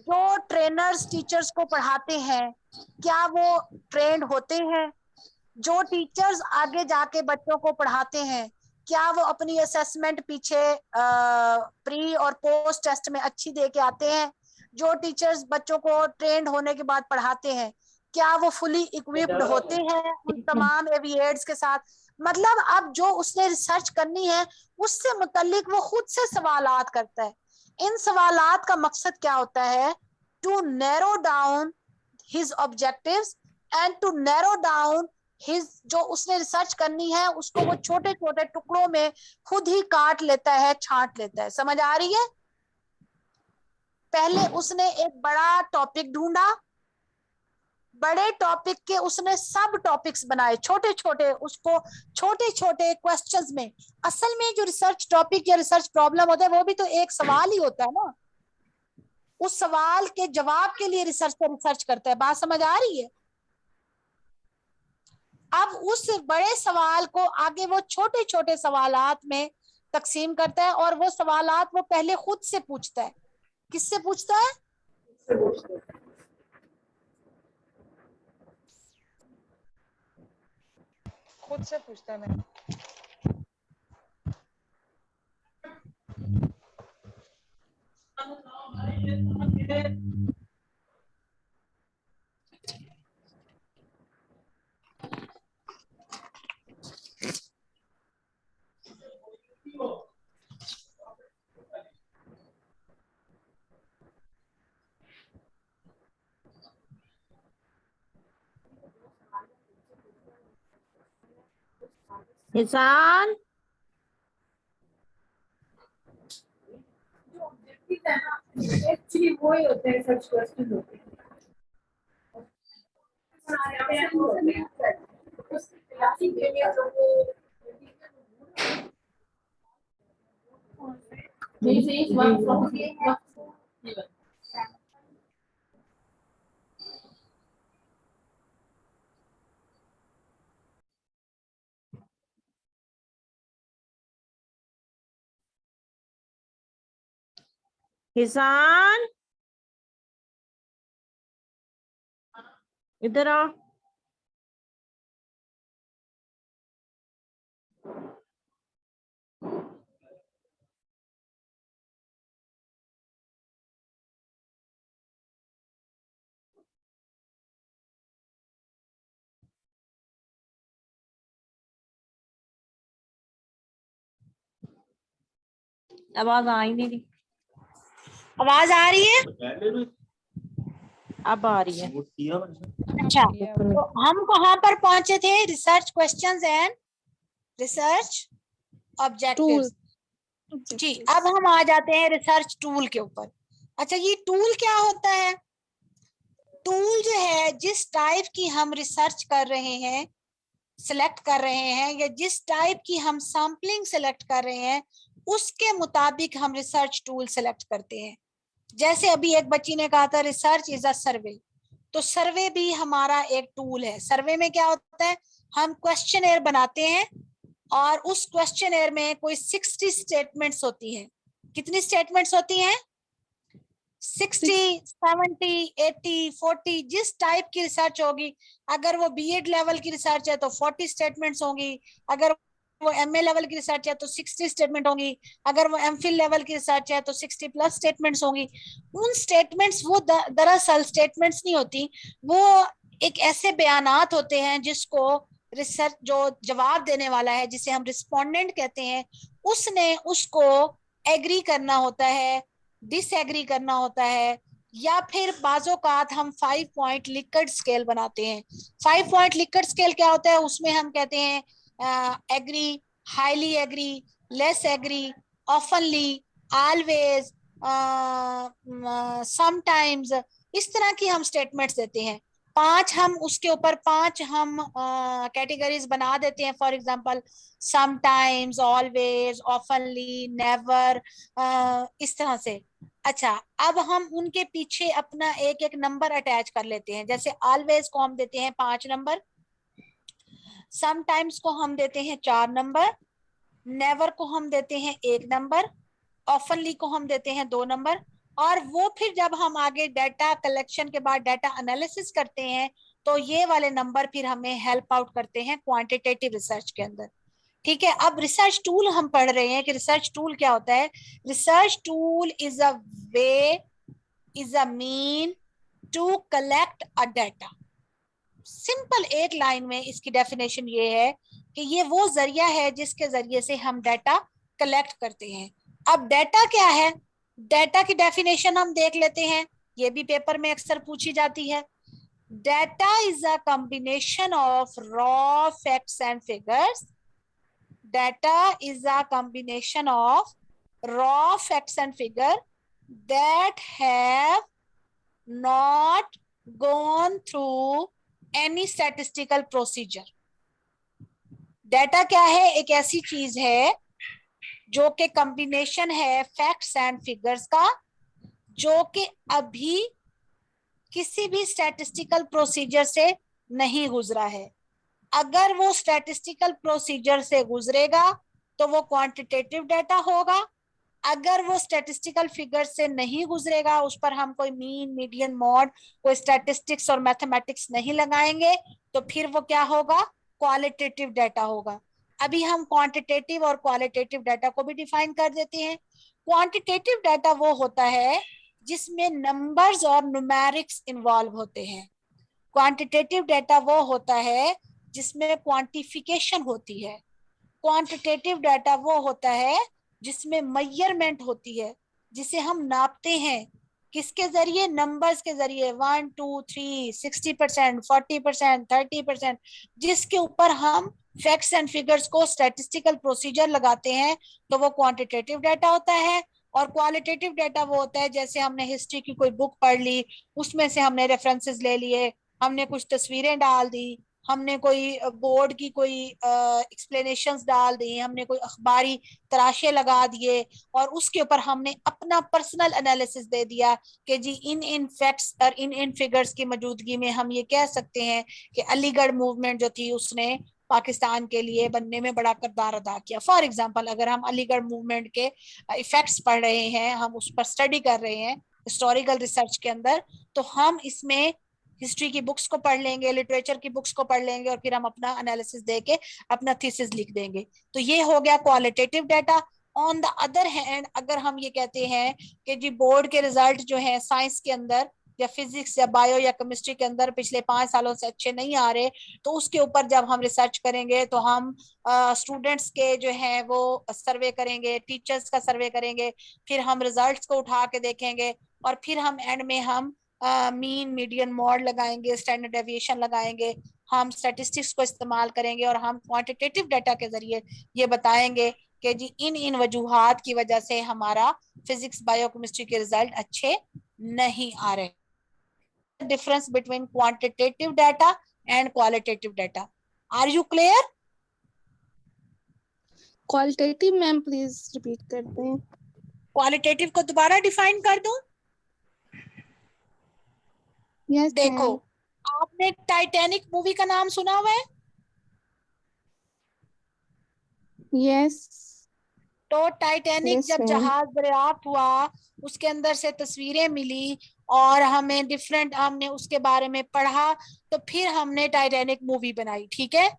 Speaker 1: जो ट्रेनर्स टीचर्स को पढ़ाते हैं क्या वो ट्रेंड होते हैं? जो टीचर्स आगे जाके बच्चों को पढ़ाते हैं क्या वो अपनी असेसमेंट पीछे प्री और पोस्ट टेस्ट में अच्छी दे के आते हैं? जो टीचर्स बच्चों को ट्रेंड होने के बाद पढ़ाते हैं क्या वो फुली इक्विप्ड होते हैं उन तमाम एविएट्स के साथ? मतलब अब जो उसने रिसर्च करनी है उससे मुतल्लिक वो खुद से सवालात करता है। इन सवालात का मकसद क्या होता है? To narrow down his objectives and to narrow down his, जो उसने रिसर्च करनी है उसको वो छोटे छोटे टुकड़ों में खुद ही काट लेता है, छांट लेता है। समझ आ रही है? पहले उसने एक बड़ा टॉपिक ढूंढा, बड़े टॉपिक के उसने सब टॉपिक्स बनाए छोटे छोटे, उसको छोटे छोटे क्वेश्चंस में। असल में जो रिसर्च टॉपिक या रिसर्च प्रॉब्लम होता है वो भी तो एक सवाल ही होता है ना, उस सवाल के जवाब के लिए रिसर्च करता है। बात समझ आ रही है? अब उस बड़े सवाल को आगे वो छोटे छोटे सवालात में तकसीम करता है, और वो सवालात वो पहले खुद से पूछता है। किससे पूछता है?
Speaker 2: खुद से पूछता है मैम।
Speaker 5: निशान
Speaker 6: एक्चुअली वो ही होते हैं, सच क्वेश्चन होते हैं।
Speaker 5: निशान इधर आ। आवाज आ ही नहीं रही।
Speaker 1: आवाज आ रही है?
Speaker 5: अब आ रही है।
Speaker 1: अच्छा, तो हम कहाँ पर पहुंचे थे? Research questions and research objectives. जी, अब हम आ जाते हैं रिसर्च टूल के ऊपर। अच्छा, ये टूल क्या होता है? टूल जो है, जिस टाइप की हम रिसर्च कर रहे हैं, सिलेक्ट कर रहे हैं, या जिस टाइप की हम सैम्पलिंग सिलेक्ट कर रहे हैं, उसके मुताबिक हम रिसर्च टूल सिलेक्ट करते हैं। जैसे अभी एक बच्ची ने कहा था रिसर्च इज अ सर्वे, तो सर्वे भी हमारा एक टूल है। सर्वे में क्या होता है? हम क्वेश्चनएयर बनाते हैं, और उस क्वेश्चनएयर में कोई 60 स्टेटमेंट्स होती हैं। कितनी स्टेटमेंट्स होती हैं? 60, 70, 80, 40, जिस टाइप की रिसर्च होगी। अगर वो बीएड लेवल की रिसर्च है तो 40 स्टेटमेंट्स होंगी, अगर वो एमए लेवल की रिसर्च है तो 60 स्टेटमेंट होंगी, अगर वो एमफिल लेवल की रिसर्च है तो 60 प्लस स्टेटमेंट्स होंगी। उन स्टेटमेंट्स वो दरअसल स्टेटमेंट्स नहीं होती, वो एक ऐसे बयानात होते हैं जिसको रिसर्च जो जवाब देने वाला है, जिसे हम रिस्पोंडेंट कहते हैं, उसने उसको एग्री करना होता है, डिसएग्री करना होता है, या फिर बाज़ोकात हम 5 पॉइंट लिकर्ट स्केल बनाते हैं। 5 पॉइंट लिकर्ट स्केल क्या होता है? उसमें हम कहते हैं agree, highly agree, less agree, oftenly, always, sometimes, इस तरह की हम स्टेटमेंट्स देते हैं। 5 हम उसके ऊपर 5 हम कैटेगरीज बना देते हैं। For example sometimes, always, ऑफनली, never, इस तरह से। अच्छा, अब हम उनके पीछे अपना एक एक नंबर अटैच कर लेते हैं। जैसे ऑलवेज को हम देते हैं 5 नंबर, समटाइम्स को हम देते हैं 4 नंबर, नेवर को हम देते हैं 1 नंबर, ऑफनली को हम देते हैं 2 नंबर। और वो फिर जब हम आगे डाटा कलेक्शन के बाद डाटा एनालिसिस करते हैं, तो ये वाले नंबर फिर हमें हेल्प आउट करते हैं क्वांटिटेटिव रिसर्च के अंदर। ठीक है, अब रिसर्च टूल हम पढ़ रहे हैं कि रिसर्च टूल क्या होता है। Research tool is a way, is a mean to collect a data. Simple एक लाइन में इसकी डेफिनेशन ये है कि ये वो जरिया है जिसके जरिए से हम डाटा कलेक्ट करते हैं। अब डाटा क्या है? डाटा की डेफिनेशन हम देख लेते हैं, ये भी पेपर में अक्सर पूछी जाती है। Data is a combination of raw facts and figures. Data is a combination of raw facts and figure that have not gone through any statistical procedure. Data क्या है? एक ऐसी चीज है जो कि कॉम्बिनेशन है फैक्ट्स एंड फिगर्स का, जो कि अभी किसी भी स्टैटिस्टिकल प्रोसीजर से नहीं गुजरा है। अगर वो स्टैटिस्टिकल प्रोसीजर से गुजरेगा तो वो क्वांटिटेटिव डाटा होगा। अगर वो स्टैटिस्टिकल फिगर से नहीं गुजरेगा, उस पर हम कोई मीन, मीडियन, मॉड, कोई स्टैटिस्टिक्स और मैथमेटिक्स नहीं लगाएंगे, तो फिर वो क्या होगा? क्वालिटेटिव डाटा होगा। अभी हम क्वांटिटेटिव और क्वालिटेटिव डाटा को भी डिफाइन कर देते हैं। क्वांटिटेटिव डाटा वो होता है जिसमें नंबर्स और न्यूमेरिक्स इन्वॉल्व होते हैं। क्वांटिटेटिव डाटा वो होता है जिसमें क्वांटिफिकेशन होती है। क्वांटिटेटिव डाटा वो होता है जिसमें मेजरमेंट होती है, जिसे हम नापते हैं। किसके जरिए? नंबर्स के जरिए। 1 2 3 60%, 40%, 30%, जिसके ऊपर हम फैक्ट्स एंड फिगर्स को स्टैटिस्टिकल प्रोसीजर लगाते हैं, तो वो क्वांटिटेटिव डाटा होता है। और क्वालिटेटिव डाटा वो होता है जैसे हमने हिस्ट्री की कोई बुक पढ़ ली, उसमें से हमने रेफरेंसेस ले लिए, हमने कुछ तस्वीरें डाल दी, हमने कोई बोर्ड की कोई एक्सप्लेनेशंस डाल दी, हमने कोई अखबारी तराशे लगा दिए, और उसके ऊपर हमने अपना पर्सनल एनालिसिस दे दिया कि जी इन फैक्ट्स और इन फिगर्स की मौजूदगी में हम ये कह सकते हैं कि अलीगढ़ मूवमेंट जो थी उसने पाकिस्तान के लिए बनने में बड़ा किरदार अदा किया। फॉर एग्जांपल, अगर हम अलीगढ़ मूवमेंट के इफेक्ट्स पढ़ रहे हैं, हम उस पर स्टडी कर रहे हैं हिस्टोरिकल रिसर्च के अंदर, तो हम इसमें हिस्ट्री की बुक्स को पढ़ लेंगे, लिटरेचर की बुक्स को पढ़ लेंगे, और फिर हम अपना एनालिसिस देके अपना थीसिस लिख देंगे। तो ये हो गया qualitative data. On the other hand, अगर हम ये कहते हैं कि जी बोर्ड के रिजल्ट जो है साइंस के अंदर या फिजिक्स या बायो या केमिस्ट्री के अंदर पिछले 5 सालों से अच्छे नहीं आ रहे, तो उसके ऊपर जब हम रिसर्च करेंगे तो हम स्टूडेंट्स के जो है वो सर्वे करेंगे, टीचर्स का सर्वे करेंगे, फिर हम रिजल्ट्स को उठा के देखेंगे, और फिर हम एंड में हम मीन, मीडियन, मॉड लगाएंगे, स्टैंडर्ड डेविएशन लगाएंगे, हम स्टैटिस्टिक्स को इस्तेमाल करेंगे, और हम क्वांटिटेटिव डाटा के जरिए ये बताएंगे कि जी इन वजूहात की वजह से हमारा फिजिक्स, बायो, केमिस्ट्री के रिजल्ट अच्छे नहीं आ रहे। Difference between quantitative data and qualitative data. Are you clear?
Speaker 7: Qualitative ma'am please repeat करते हैं।
Speaker 1: क्वालिटेटिव को दोबारा डिफाइन कर दूं?
Speaker 7: यस
Speaker 1: देखो, आपने टाइटैनिक मूवी का नाम सुना हुआ है?
Speaker 7: यस
Speaker 1: तो टाइटैनिक
Speaker 7: Yes,
Speaker 1: जब
Speaker 7: ma'am.
Speaker 1: जहाज दरियाफ्त हुआ, उसके अंदर से तस्वीरें मिली और हमें डिफरेंट, हमने उसके बारे में पढ़ा, तो फिर हमने टाइटैनिक मूवी बनाई। ठीक है,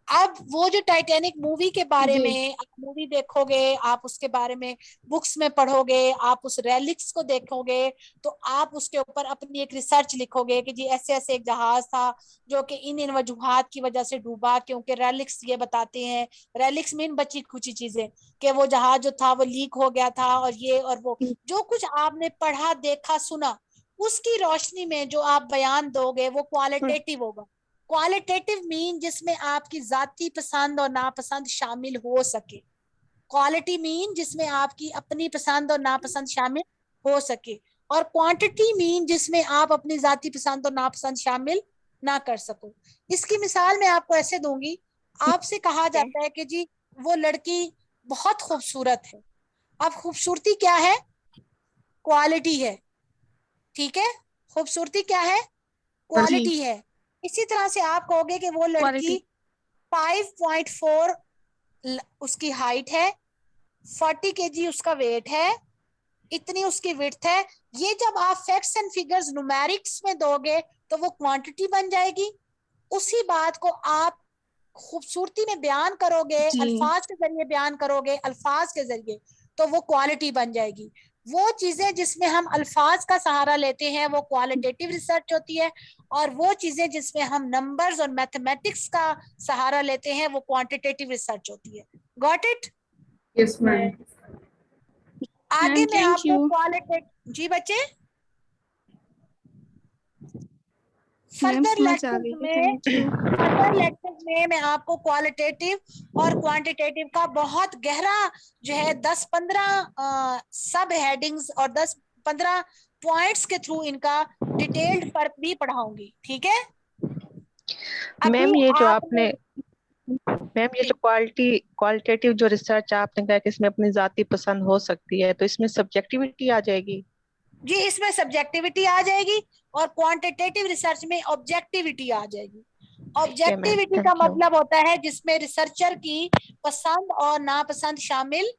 Speaker 1: अब वो जो टाइटैनिक मूवी के बारे
Speaker 7: जी।
Speaker 1: में आप मूवी देखोगे, आप उसके बारे में बुक्स में पढ़ोगे, आप उस रेलिक्स को देखोगे, तो आप उसके ऊपर अपनी एक रिसर्च लिखोगे कि जी ऐसे ऐसे एक जहाज था जो कि इन वजूहात की वजह से डूबा, क्योंकि रेलिक्स ये बताते हैं, रेलिक्स मीन बची खुची चीजें, कि वो जहाज जो था वो लीक हो गया था, और ये और वो जो कुछ आपने पढ़ा, देखा, सुना, उसकी रोशनी में जो आप बयान दोगे वो क्वालिटेटिव होगा। क्वालिटेटिव मीन जिसमें आपकी जाती पसंद और नापसंद शामिल हो सके। क्वालिटी मीन जिसमें आपकी अपनी पसंद और नापसंद शामिल हो सके। और क्वांटिटी मीन जिसमें आप अपनी जाती पसंद और नापसंद शामिल ना कर सको। इसकी मिसाल मैं आपको ऐसे दूंगी, आपसे कहा जाता है कि जी वो लड़की बहुत खूबसूरत है। अब खूबसूरती क्या है? क्वालिटी है। ठीक है, खूबसूरती क्या है? क्वालिटी है। इसी तरह से आप कहोगे कि वो लड़की 5.4 उसकी हाइट है, 40 kg उसका वेट है, इतनी उसकी विड्थ है। ये जब आप फैक्ट्स एंड फिगर्स न्यूमेरिक्स में दोगे तो वो क्वांटिटी बन जाएगी। उसी बात को आप खूबसूरती में बयान करोगे, अल्फाज के जरिए बयान करोगे, अल्फाज के जरिए, तो वो क्वालिटी बन जाएगी। वो चीजें जिसमें हम अल्फाज का सहारा लेते हैं वो क्वालिटेटिव रिसर्च होती है, और वो चीजें जिसमें हम नंबर्स और मैथमेटिक्स का सहारा लेते हैं वो क्वांटिटेटिव रिसर्च होती है। Got it?
Speaker 6: Yes ma'am.
Speaker 1: आगे मैं
Speaker 7: thank
Speaker 1: आपको
Speaker 7: you.
Speaker 1: क्वालिटेटिव, जी बच्चे,
Speaker 7: मैम
Speaker 1: फर्दर
Speaker 7: समझ आ गई है, thank you.
Speaker 1: लेक्चर्स में मैं आपको क्वालिटेटिव और क्वांटिटेटिव का बहुत गहरा जो है 10-15 सब हेडिंग्स और 10-15 पॉइंट्स के थ्रू इनका डिटेल्ड फर्क भी पढ़ाऊंगी, ठीक है।
Speaker 3: मैम ये जो
Speaker 1: आपने
Speaker 3: मैम ये जो क्वालिटेटिव जो रिसर्च आपने कहा कि इसमें अपनी जाती पसंद हो सकती है, तो इसमें सब्जेक्टिविटी आ जाएगी?
Speaker 1: जी, इसमें सब्जेक्टिविटी आ जाएगी और क्वांटिटेटिव रिसर्च में ऑब्जेक्टिविटी आ जाएगी। ऑब्जेक्टिविटी का मतलब होता है जिसमें रिसर्चर की पसंद और नापसंद शामिल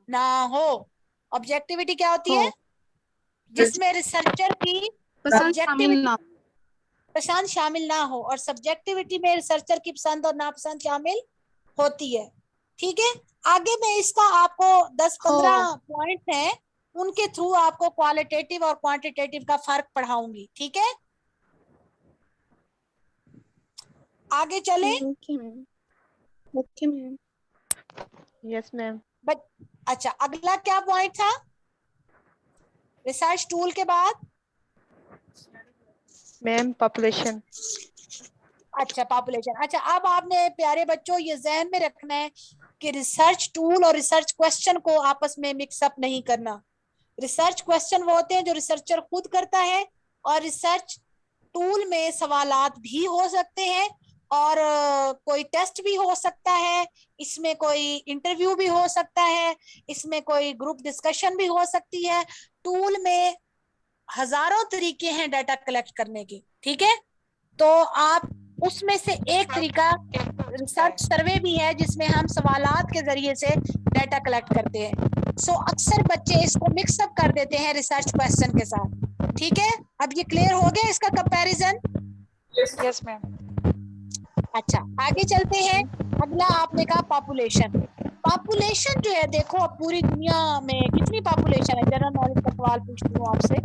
Speaker 1: ना हो। ऑब्जेक्टिविटी क्या होती है? जिसमें रिसर्चर की पसंद शामिल ना हो, और सब्जेक्टिविटी में रिसर्चर की पसंद और नापसंद शामिल होती है, ठीक है। आगे मैं इसका आपको 10-15 पॉइंट हैं, उनके थ्रू आपको क्वालिटेटिव और क्वांटिटेटिव का फर्क पढ़ाऊंगी, ठीक है। आगे चले।
Speaker 7: Okay ma'am.
Speaker 3: Yes ma'am.
Speaker 1: अच्छा, अगला क्या पॉइंट था? रिसर्च टूल के बाद
Speaker 3: मैम पॉपुलेशन।
Speaker 1: अच्छा, पॉपुलेशन। अच्छा, अब आपने प्यारे बच्चों ये ज़हन में रखना है कि रिसर्च टूल और रिसर्च क्वेश्चन को आपस में मिक्सअप नहीं करना। रिसर्च क्वेश्चन वो होते हैं जो रिसर्चर खुद करता है, और रिसर्च टूल में सवालात भी हो सकते हैं, और कोई टेस्ट भी हो सकता है, इसमें कोई इंटरव्यू भी हो सकता है, इसमें कोई ग्रुप डिस्कशन भी हो सकती है। टूल में हजारों तरीके हैं डाटा कलेक्ट करने के, ठीक है। तो आप उसमें से एक तरीका रिसर्च सर्वे भी है जिसमें हम सवालात के जरिए से डाटा कलेक्ट करते हैं। सो अक्सर बच्चे इसको मिक्सअप कर देते हैं रिसर्च क्वेश्चन के साथ, ठीक है। अब ये क्लियर हो गया इसका कंपैरिजन?
Speaker 2: Yes ma'am.
Speaker 1: अच्छा, आगे चलते हैं। अगला आपने कहा पॉपुलेशन। पॉपुलेशन जो है, देखो अब पूरी दुनिया में कितनी पॉपुलेशन है, जनरल नॉलेज का सवाल पूछती हूँ आपसे।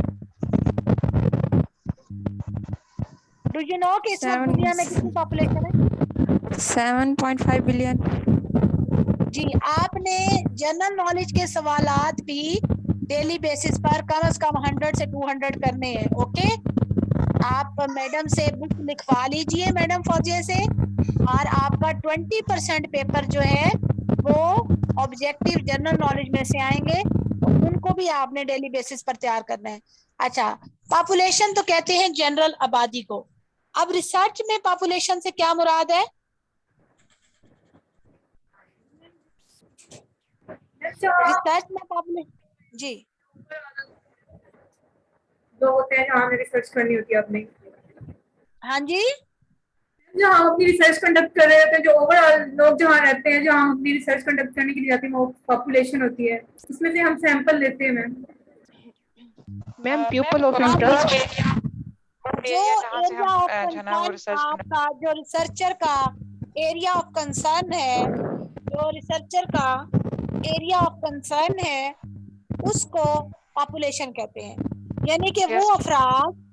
Speaker 1: डू यू नो कि इस वक्त दुनिया में कितनी पॉपुलेशन है?
Speaker 4: 7.5 बिलियन।
Speaker 1: जी, आपने जनरल नॉलेज के सवालात भी डेली बेसिस पर कम से कम 100 से 200 करने हैं, ओके। आप मैडम से बुक लिखवा लीजिए, मैडम फौजिया से, और आपका 20% पेपर जो है वो ऑब्जेक्टिव जनरल नॉलेज में से आएंगे, उनको भी आपने डेली बेसिस पर तैयार करना है। अच्छा, पॉपुलेशन तो कहते हैं जनरल आबादी को। अब रिसर्च में पॉपुलेशन से क्या मुराद है? रिसर्च में पॉपुलेशन जी
Speaker 6: लोग होते हैं जहाँ हमें रिसर्च करनी होती है अपनी,
Speaker 1: हाँ जी,
Speaker 6: जहाँ हम अपनी रिसर्च कंडक्ट कर रहे होते हैं, जो ओवरऑल लोग जहाँ रहते हैं, जहाँ हम अपनी रिसर्च कंडक्ट करने के लिए जाते हैं, वो पॉपुलेशन होती है। उसमें से हम सैंपल लेते हैं ma'am.
Speaker 3: Ma'am people of interest,
Speaker 1: जो एरिया ऑफ कंसर्न आपका, जो रिसर्चर का एरिया ऑफ कंसर्न है, जो रिसर्चर का एरिया ऑफ कंसर्न है, उसको पॉपुलेशन कहते हैं। यानी कि वो अफराद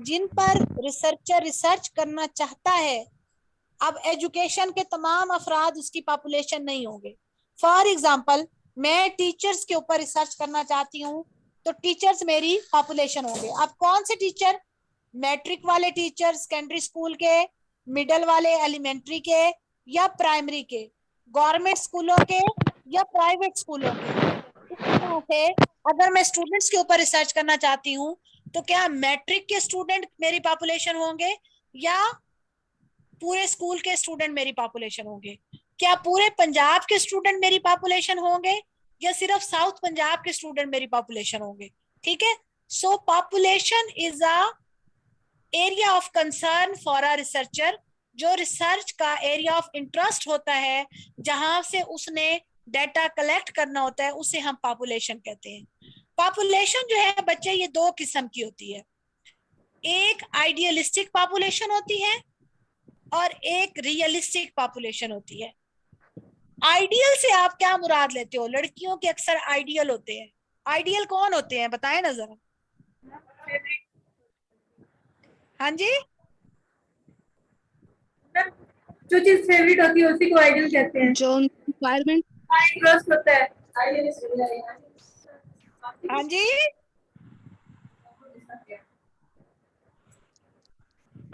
Speaker 1: जिन पर रिसर्चर रिसर्च करना चाहता है। अब एजुकेशन के तमाम अफराद उसकी पॉपुलेशन नहीं होंगे। फॉर एग्जाम्पल, मैं टीचर्स के ऊपर रिसर्च करना चाहती हूँ, तो टीचर्स मेरी पॉपुलेशन होंगे। अब कौन से टीचर? मैट्रिक वाले टीचर, सेकेंडरी स्कूल के, मिडिल वाले एलिमेंट्री के या प्राइमरी के, गवर्नमेंट स्कूलों के या प्राइवेट स्कूलों के। इस तरह से अगर मैं स्टूडेंट्स के ऊपर रिसर्च करना चाहती हूँ, तो क्या मैट्रिक के स्टूडेंट मेरी पॉपुलेशन होंगे या पूरे स्कूल के स्टूडेंट मेरी पॉपुलेशन होंगे? क्या पूरे पंजाब के स्टूडेंट मेरी पॉपुलेशन होंगे या सिर्फ साउथ पंजाब के स्टूडेंट मेरी पॉपुलेशन होंगे? ठीक है। सो population is a area of concern for a researcher, जो रिसर्च का एरिया ऑफ इंटरेस्ट होता है, जहां से उसने डाटा कलेक्ट करना होता है, उसे हम पॉपुलेशन कहते हैं। पॉपुलेशन जो है बच्चे, ये दो किस्म की होती है। एक आइडियलिस्टिक पॉपुलेशन होती है और एक रियलिस्टिक पॉपुलेशन होती है। आइडियल से आप क्या मुराद लेते हो? लड़कियों के अक्सर आइडियल होते हैं। आइडियल कौन होते हैं, बताएं ना जरा। हाँ जी,
Speaker 6: जो चीज फेवरेट होती है उसी को आइडियल कहते हैं।
Speaker 7: जो रिक्वायरमेंट
Speaker 6: इंटरेस्ट होता है।
Speaker 1: हाँ जी,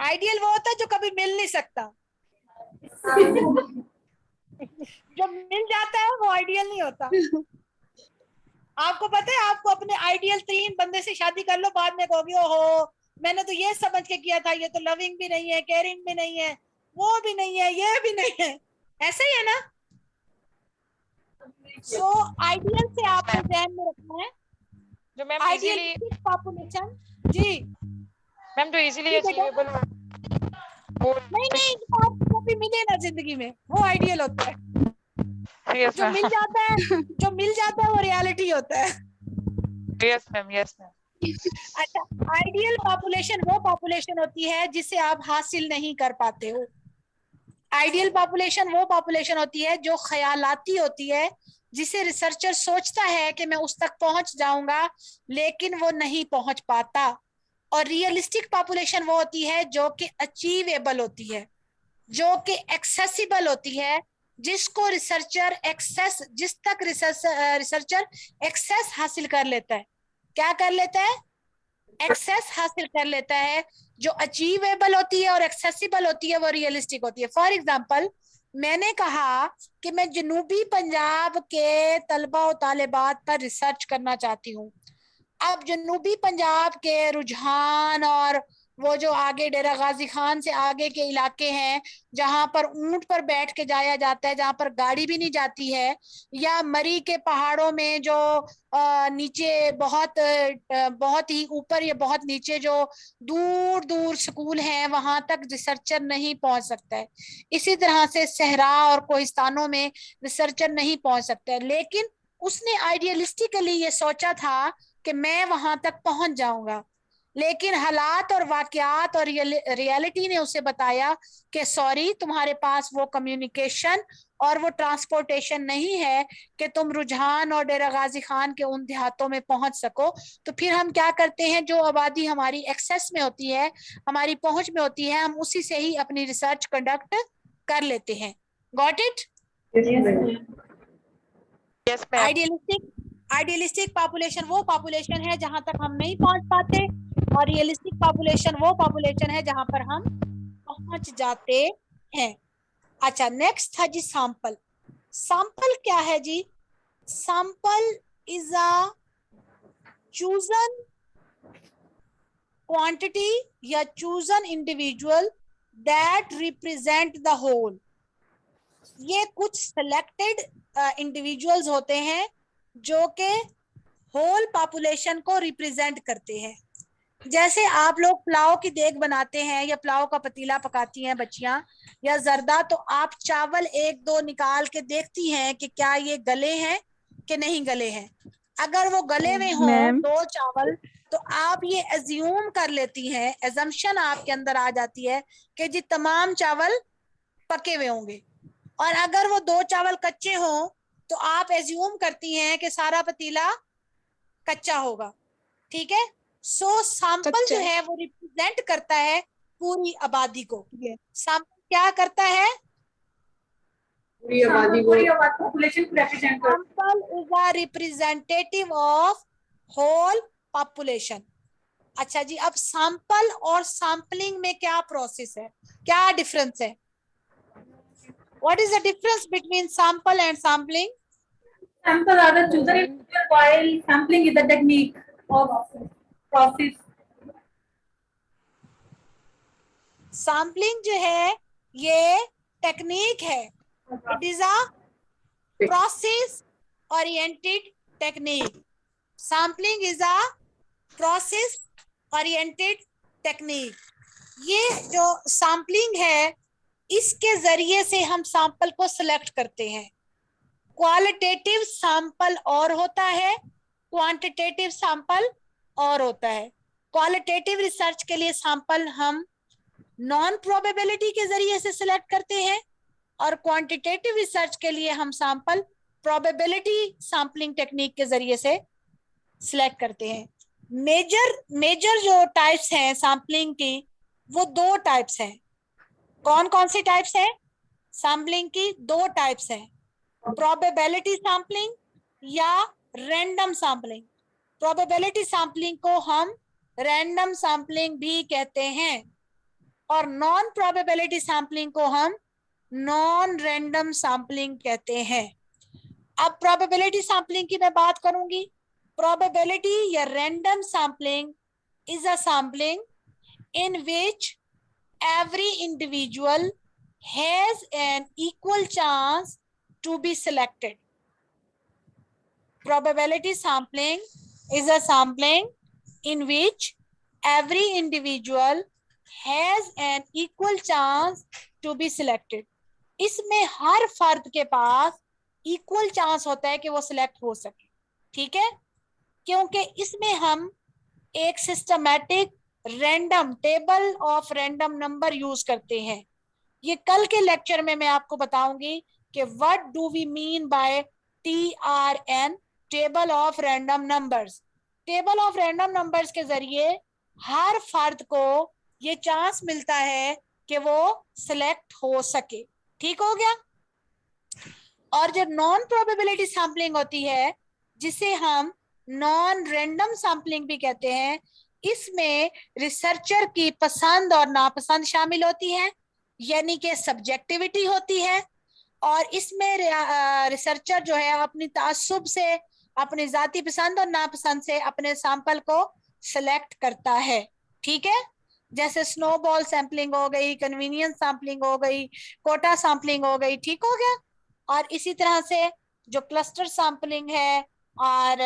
Speaker 1: आइडियल वो होता है जो कभी मिल नहीं सकता। जो मिल जाता है वो आइडियल नहीं होता। आपको पता है, आपको अपने आइडियल 3 बंदे से शादी कर लो, बाद में कहोगे ओहो मैंने तो ये समझ के किया था, ये तो लविंग भी नहीं है, केयरिंग भी नहीं है, वो भी नहीं है, ये भी नहीं है। ऐसा ही है ना? सो आइडियल से आपको ध्यान में रखना है।
Speaker 2: जो मैम
Speaker 1: आइडियल
Speaker 2: इजीली
Speaker 1: पॉपुलेशन जी
Speaker 2: मैम जो इजीली
Speaker 1: जी बेटा।
Speaker 2: अचीवेबल हो वो
Speaker 1: नहीं जो आपको भी मिले ना जिंदगी में, वो आइडियल होता है।
Speaker 2: यस
Speaker 1: जो मिल जाता है, जो मिल जाता है वो रियलिटी होता है।
Speaker 2: Yes ma'am yes ma'am.
Speaker 1: अच्छा, आइडियल पॉपुलेशन वो पॉपुलेशन होती है जिसे आप हासिल नहीं कर पाते हो। आइडियल पॉपुलेशन वो पॉपुलेशन होती है जो ख्यालाती होती है, जिसे रिसर्चर सोचता है कि मैं उस तक पहुंच जाऊंगा लेकिन वो नहीं पहुंच पाता। और रियलिस्टिक पॉपुलेशन वो होती है जो कि अचीवेबल होती है, जो कि एक्सेसिबल होती है, जिसको रिसर्चर एक्सेस, जिस तक रिसर्चर एक्सेस हासिल कर लेता है। क्या कर लेता है? एक्सेस हासिल कर लेता है। जो अचीवेबल होती है और एक्सेसिबल होती है वो रियलिस्टिक होती है। फॉर एग्जाम्पल, मैंने कहा कि मैं जनूबी पंजाब के तलबा और तालिबात पर रिसर्च करना चाहती हूँ। अब जनूबी पंजाब के रुझान और वो जो आगे डेरा गाजी खान से आगे के इलाके हैं जहां पर ऊंट पर बैठ के जाया जाता है, जहां पर गाड़ी भी नहीं जाती है, या मरी के पहाड़ों में जो नीचे बहुत ही ऊपर या बहुत नीचे जो दूर दूर स्कूल हैं, वहां तक रिसर्चर नहीं पहुंच सकता है। इसी तरह से सहरा और कोहिस्तानों में रिसर्चर नहीं पहुंच सकता है। लेकिन उसने आइडियलिस्टिकली ये सोचा था कि मैं वहां तक पहुंच जाऊंगा, लेकिन हालात और वाकयात और रियलिटी ने उसे बताया कि सॉरी, तुम्हारे पास वो कम्युनिकेशन और वो ट्रांसपोर्टेशन नहीं है कि तुम रुझान और डेरा गाजी खान के उन देहातों में पहुंच सको। तो फिर हम क्या करते हैं, जो आबादी हमारी एक्सेस में होती है, हमारी पहुंच में होती है, हम उसी से ही अपनी रिसर्च कंडक्ट कर लेते हैं। Got it?
Speaker 2: Yes ma'am.
Speaker 1: Idealistic population वो पॉपुलेशन है जहां तक हम नहीं पहुंच पाते, और रियलिस्टिक पॉपुलेशन वो पॉपुलेशन है जहां पर हम पहुंच जाते हैं। अच्छा, नेक्स्ट था जी सैंपल। सैंपल क्या है जी? Sample is a chosen quantity या chosen individual that represent the whole. ये कुछ सिलेक्टेड इंडिविजुअल्स होते हैं जो कि होल पॉपुलेशन को रिप्रेजेंट करते हैं। जैसे आप लोग पुलाव की देग बनाते हैं या पुलाव का पतीला पकाती हैं बच्चियां या जर्दा, तो आप चावल 1-2 निकाल के देखती हैं कि क्या ये गले हैं कि नहीं गले हैं। अगर वो गले में हो
Speaker 4: मैम
Speaker 1: 2 चावल, तो आप ये एज्यूम कर लेती हैं, एजम्पशन आपके अंदर आ जाती है कि जी तमाम चावल पके हुए होंगे। और अगर वो 2 चावल कच्चे हों तो आप एज्यूम करती हैं कि सारा पतीला कच्चा होगा। ठीक है? सो सैंपल जो है वो रिप्रेजेंट करता है पूरी आबादी को। सैंपल क्या करता है?
Speaker 6: पूरी आबादी पॉपुलेशन को रिप्रेजेंट करता है।
Speaker 1: Sample is a representative of whole population. अच्छा जी, अब सैंपल और सैंपलिंग में क्या प्रोसेस है, क्या डिफरेंस है? What is the difference between sample and sampling?
Speaker 6: Samples are the chosen individual while sampling is the technique of process.
Speaker 1: Sampling जो है ये टेक्निक है। It is a process oriented technique. Sampling is a process oriented technique. ये जो sampling है इसके जरिए से हम सैंपल को सिलेक्ट करते हैं। क्वालिटेटिव सैंपल और होता है, क्वांटिटेटिव सैंपल और होता है। क्वालिटेटिव रिसर्च के लिए सैंपल हम नॉन प्रोबेबिलिटी के जरिए से सिलेक्ट करते हैं, और क्वांटिटेटिव रिसर्च के लिए हम सैंपल प्रोबेबिलिटी सैंपलिंग टेक्निक के जरिए से सिलेक्ट करते हैं। मेजर जो टाइप्स हैं सैंपलिंग की, वो 2 टाइप्स हैं। कौन कौन सी टाइप्स हैं? सैंपलिंग की 2 टाइप्स हैं, प्रोबेबिलिटी सैंपलिंग या रैंडम सैंपलिंग। प्रोबेबिलिटी सैंपलिंग को हम रैंडम सैंपलिंग भी कहते हैं, और नॉन प्रोबेबिलिटी सैंपलिंग को हम नॉन रैंडम सैंपलिंग कहते हैं। अब प्रोबेबिलिटी सैंपलिंग की मैं बात करूंगी probability या random sampling is a sampling in which every individual has an equal chance to be selected. Probability sampling is a sampling in which every individual has an equal chance to be selected. इसमें हर फर्द के पास equal chance होता है कि वो select हो सके, ठीक है, क्योंकि इसमें हम एक systematic random table of random number use करते हैं। ये कल के लेक्चर में मैं आपको बताऊंगी कि what do we mean by TRN, table of random numbers. Table of random numbers के जरिए हर फर्द को ये चांस मिलता है कि वो सिलेक्ट हो सके, ठीक हो गया। और जो नॉन प्रोबेबिलिटी सैम्पलिंग होती है, जिसे हम नॉन रैंडम सैम्पलिंग भी कहते हैं, इसमें रिसर्चर की पसंद और नापसंद शामिल होती है, यानी कि सब्जेक्टिविटी होती है। और इसमें रिसर्चर जो है अपनी तासुब से, अपनी जाती पसंद और नापसंद से अपने सैंपल को सिलेक्ट करता है, ठीक है। जैसे स्नोबॉल सैम्पलिंग हो गई, कन्वीनियंस सैम्पलिंग हो गई, कोटा सैम्पलिंग हो गई, ठीक हो गया। और इसी तरह से जो क्लस्टर सैम्पलिंग है और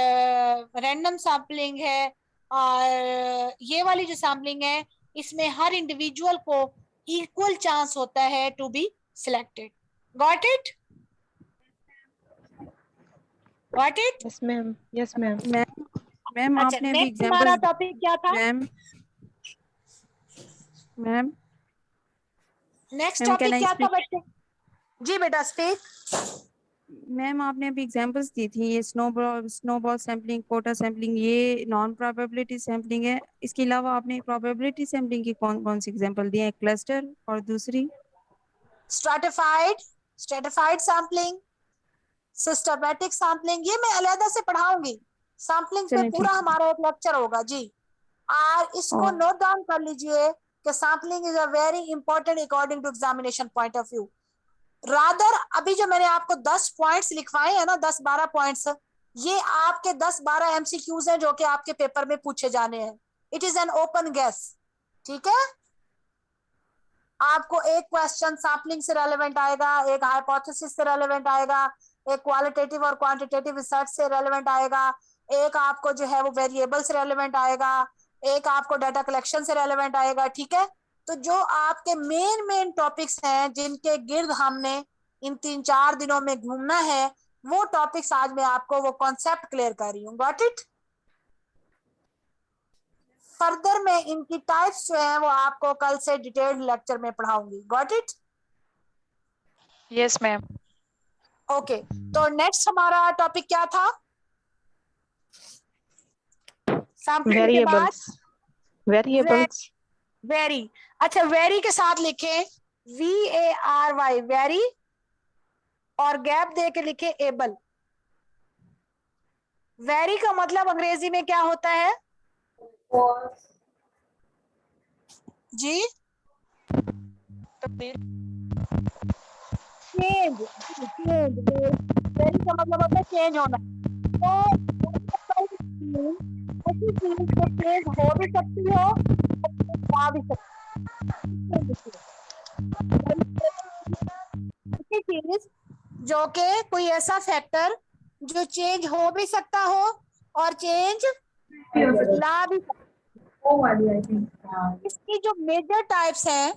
Speaker 1: रैंडम सैम्पलिंग है और ये वाली जो सैम्पलिंग है, इसमें हर इंडिविजुअल को इक्वल चांस होता है to be selected. Got it? Got it?
Speaker 3: Yes ma'am, yes ma'am.
Speaker 4: Ma'am
Speaker 1: अच्छा,
Speaker 4: आपने अभी
Speaker 1: नेक्स्ट हमारा
Speaker 4: एग्जांपल
Speaker 1: टॉपिक क्या था?
Speaker 4: Ma'am
Speaker 1: next
Speaker 4: ma'am
Speaker 1: topic
Speaker 4: can I
Speaker 1: क्या था
Speaker 4: स्पीक?
Speaker 1: बच्चे? जी बेटा स्पीक।
Speaker 4: मैम आपने अभी एग्जांपल्स दी थी, ये स्नोबॉल सैम्पलिंग, कोटा सैम्पलिंग, ये नॉन प्रोबेबिलिटी सैम्पलिंग है। इसके अलावा आपने प्रोबेबिलिटी सैम्पलिंग की कौन कौन सी एग्जांपल दिए हैं? क्लस्टर और दूसरी
Speaker 1: स्ट्रेटिफाइड सैम्पलिंग, सिस्टमैटिक सैम्पलिंग, ये मैं अलग से पढ़ाऊंगी। सैम्पलिंग पे
Speaker 4: चलिए
Speaker 1: पूरा
Speaker 4: ठीक है।
Speaker 1: हमारा एक लेक्चर होगा जी। और इसको
Speaker 4: और
Speaker 1: नोट डाउन कर लीजिए कि sampling is a very important according to examination point of view. Rather अभी जो मैंने आपको 10 पॉइंट्स लिखवाए हैं ना, 10-12 पॉइंट्स, ये आपके 10-12 MCQs हैं जो कि आपके पेपर में पूछे जाने हैं। It is an open guess, ठीक है। आपको एक क्वेश्चन सैम्पलिंग से रेलेवेंट आएगा, एक हाइपोथेसिस से रेलेवेंट आएगा, एक क्वालिटेटिव और क्वांटिटेटिव रिसर्च से रेलेवेंट आएगा, एक आपको जो है वो वेरिएबल से रेलेवेंट आएगा, एक आपको डाटा कलेक्शन से रेलेवेंट आएगा, ठीक है। तो जो आपके मेन टॉपिक्स हैं जिनके गिर्द हमने इन 3-4 दिनों में घूमना है, वो टॉपिक्स आज मैं आपको वो कॉन्सेप्ट क्लियर कर रही हूँ। Got it? फर्दर में इनकी टाइप्स जो है वो आपको कल से डिटेल्ड लेक्चर में पढ़ाऊंगी। Got it?
Speaker 2: Yes ma'am.
Speaker 1: Okay, तो नेक्स्ट हमारा टॉपिक क्या था? सैम्पलिंग के बाद
Speaker 3: वेरिएबल्स।
Speaker 1: वेरी। अच्छा, वेरी के साथ लिखें VARY, वेरी, और गैप दे के लिखे एबल। वेरी का मतलब अंग्रेजी में क्या होता है जी? चेंज। वेरी का मतलब होता है चेंज होना। तो ऐसी चीज को चेंज हो भी सकती हो, जा भी सकती है। चीज जो कि कोई ऐसा फैक्टर जो चेंज हो भी सकता हो और चेंज ला भी सकता।
Speaker 6: वो वाली आई थिंक।
Speaker 1: इसकी जो मेजर टाइप्स हैं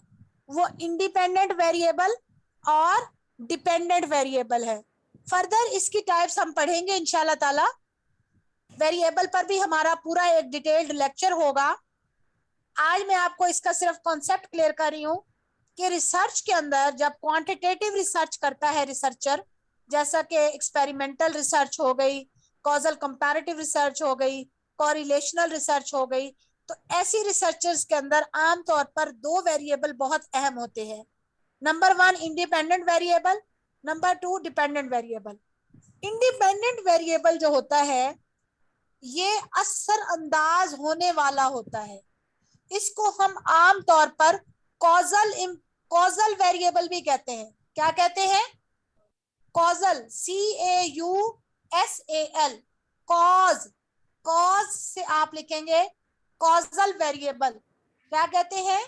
Speaker 1: वो इंडिपेंडेंट वेरिएबल और डिपेंडेंट वेरिएबल है। फर्दर इसकी टाइप्स हम पढ़ेंगे इंशाल्लाह ताला। वेरिएबल पर भी हमारा पूरा एक डिटेल्ड लेक्चर होगा। आज मैं आपको इसका सिर्फ कॉन्सेप्ट क्लियर कर रही हूँ कि रिसर्च के अंदर जब क्वांटिटेटिव रिसर्च करता है रिसर्चर, जैसा कि एक्सपेरिमेंटल रिसर्च हो गई, कॉजल कंपैरेटिव रिसर्च हो गई, कोरिलेशनल रिसर्च हो गई, तो ऐसी रिसर्चर्स के अंदर आमतौर पर 2 वेरिएबल बहुत अहम होते हैं। Number 1 independent variable, number 2 dependent variable. Independent variable जो होता है ये असर अंदाज होने वाला होता है। इसको हम आमतौर पर कॉजल वेरिएबल भी कहते हैं। क्या कहते हैं? कॉजल, CAUSAL, कॉज, कॉज से आप लिखेंगे कॉजल वेरिएबल। क्या कहते हैं?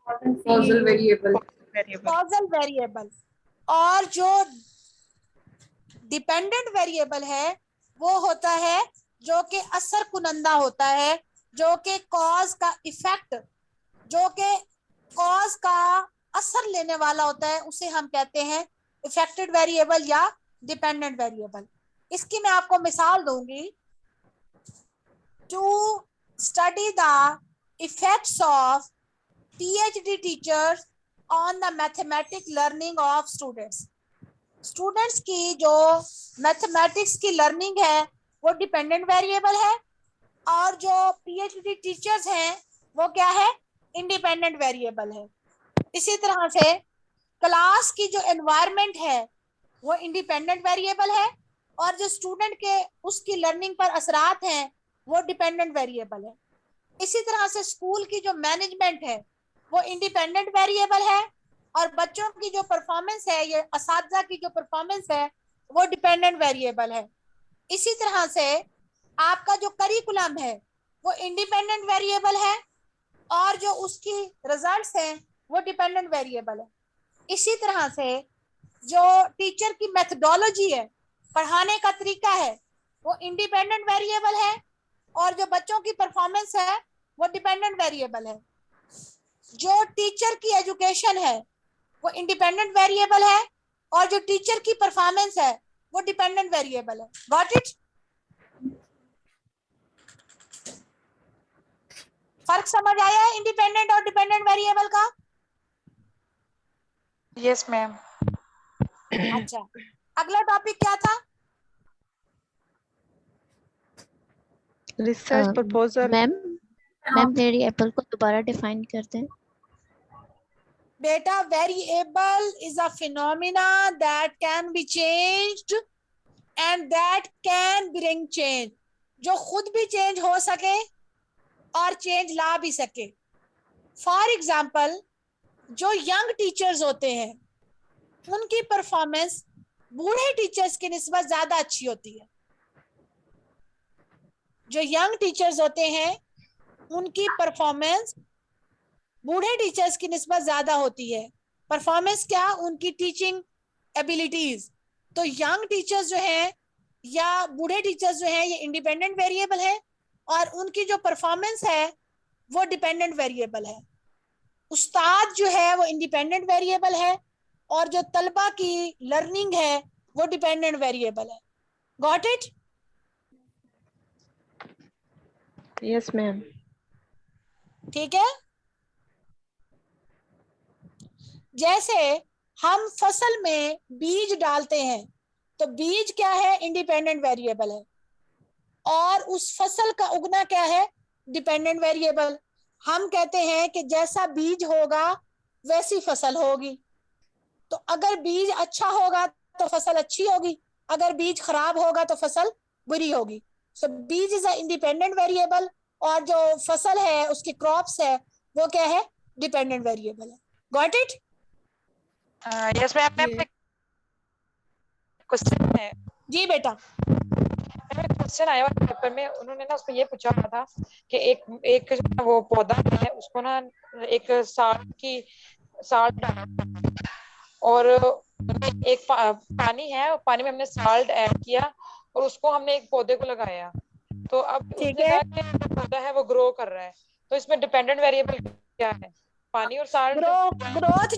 Speaker 6: Causal variable.
Speaker 1: Causal variable. और जो डिपेंडेंट वेरिएबल है वो होता है जो कि असर कुनंदा होता है, जो कि कॉज का इफेक्ट, जो कि कॉज का असर लेने वाला होता है, उसे हम कहते हैं इफेक्टेड वेरिएबल या डिपेंडेंट वेरिएबल। इसकी मैं आपको मिसाल दूंगी। To study the effects of PhD teachers on the mathematic learning of students. Students की जो मैथमेटिक्स की लर्निंग है वो डिपेंडेंट वेरिएबल है, और जो PhD टीचर्स हैं वो क्या है? इंडिपेंडेंट वेरिएबल है। इसी तरह से क्लास की जो एनवायरनमेंट है वो इंडिपेंडेंट वेरिएबल है, और जो स्टूडेंट के उसकी लर्निंग पर असरात हैं वो डिपेंडेंट वेरिएबल है। इसी तरह से स्कूल की जो मैनेजमेंट है वो इंडिपेंडेंट वेरिएबल है, और बच्चों की जो परफॉर्मेंस है, ये असातिज़ा की जो परफॉर्मेंस है वो डिपेंडेंट वेरिएबल है। इसी तरह से आपका जो करिकुलम है वो इंडिपेंडेंट वेरिएबल है, और जो उसकी रिजल्ट्स हैं वो डिपेंडेंट वेरिएबल है। इसी तरह से जो टीचर की मेथडोलॉजी है, पढ़ाने का तरीका है, वो इंडिपेंडेंट वेरिएबल है, और जो बच्चों की परफॉर्मेंस है वो डिपेंडेंट वेरिएबल है। जो टीचर की एजुकेशन है वो इंडिपेंडेंट वेरिएबल है, और जो टीचर की परफॉर्मेंस है वो डिपेंडेंट वेरिएबल है। Got it? फर्क समझ आया है इंडिपेंडेंट और डिपेंडेंट वेरिएबल का?
Speaker 2: Yes ma'am.
Speaker 1: अच्छा, अगला टॉपिक क्या था?
Speaker 3: Research proposal.
Speaker 8: मैम वेरिएबल को दोबारा डिफाइन करते हैं।
Speaker 1: बेटा, variable is a phenomena that can be changed and that can bring change, जो खुद भी चेंज हो सके और चेंज ला भी सके। फॉर एग्जाम्पल, जो यंग टीचर्स होते हैं उनकी परफॉर्मेंस बूढ़े टीचर्स की निस्बत ज्यादा अच्छी होती है। जो यंग टीचर्स होते हैं उनकी परफॉर्मेंस बूढ़े टीचर्स की निस्बत ज्यादा होती है। परफॉर्मेंस क्या? उनकी टीचिंग एबिलिटीज। तो यंग टीचर्स जो हैं या बूढ़े टीचर्स जो हैं ये इंडिपेंडेंट वेरिएबल है, और उनकी जो परफॉर्मेंस है वो डिपेंडेंट वेरिएबल है। उस्ताद जो है वो इंडिपेंडेंट वेरिएबल है, और जो तलबा की लर्निंग है वो डिपेंडेंट वेरिएबल है। Got it?
Speaker 3: Yes ma'am.
Speaker 1: ठीक है। जैसे हम फसल में बीज डालते हैं तो बीज क्या है? इंडिपेंडेंट वेरिएबल है, और उस फसल का उगना क्या है? Dependent variable. हम कहते हैं कि जैसा बीज होगा वैसी फसल होगी। तो अगर बीज अच्छा होगा तो फसल अच्छी होगी, अगर बीज खराब होगा तो फसल बुरी होगी। सो बीज इज अ इंडिपेंडेंट वेरिएबल, और जो फसल है उसकी क्रॉप्स है वो क्या है? डिपेंडेंट वेरिएबल है। Got it?
Speaker 2: Yes ma'am. Question है
Speaker 1: जी बेटा।
Speaker 2: क्वेश्चन आया हुआ पेपर में, उन्होंने ना उसमें ये पूछा हुआ था कि एक जो है वो पौधा है उसको ना एक साल्ट डाला, और एक पानी है, पानी में हमने साल्ट ऐड किया और उसको हमने एक पौधे को लगाया। तो अब उसने कहा कि जो पौधा है वो ग्रो कर रहा है, तो इसमें डिपेंडेंट वेरिएबल क्या है? पानी और साल्ट।
Speaker 1: ग्रोथ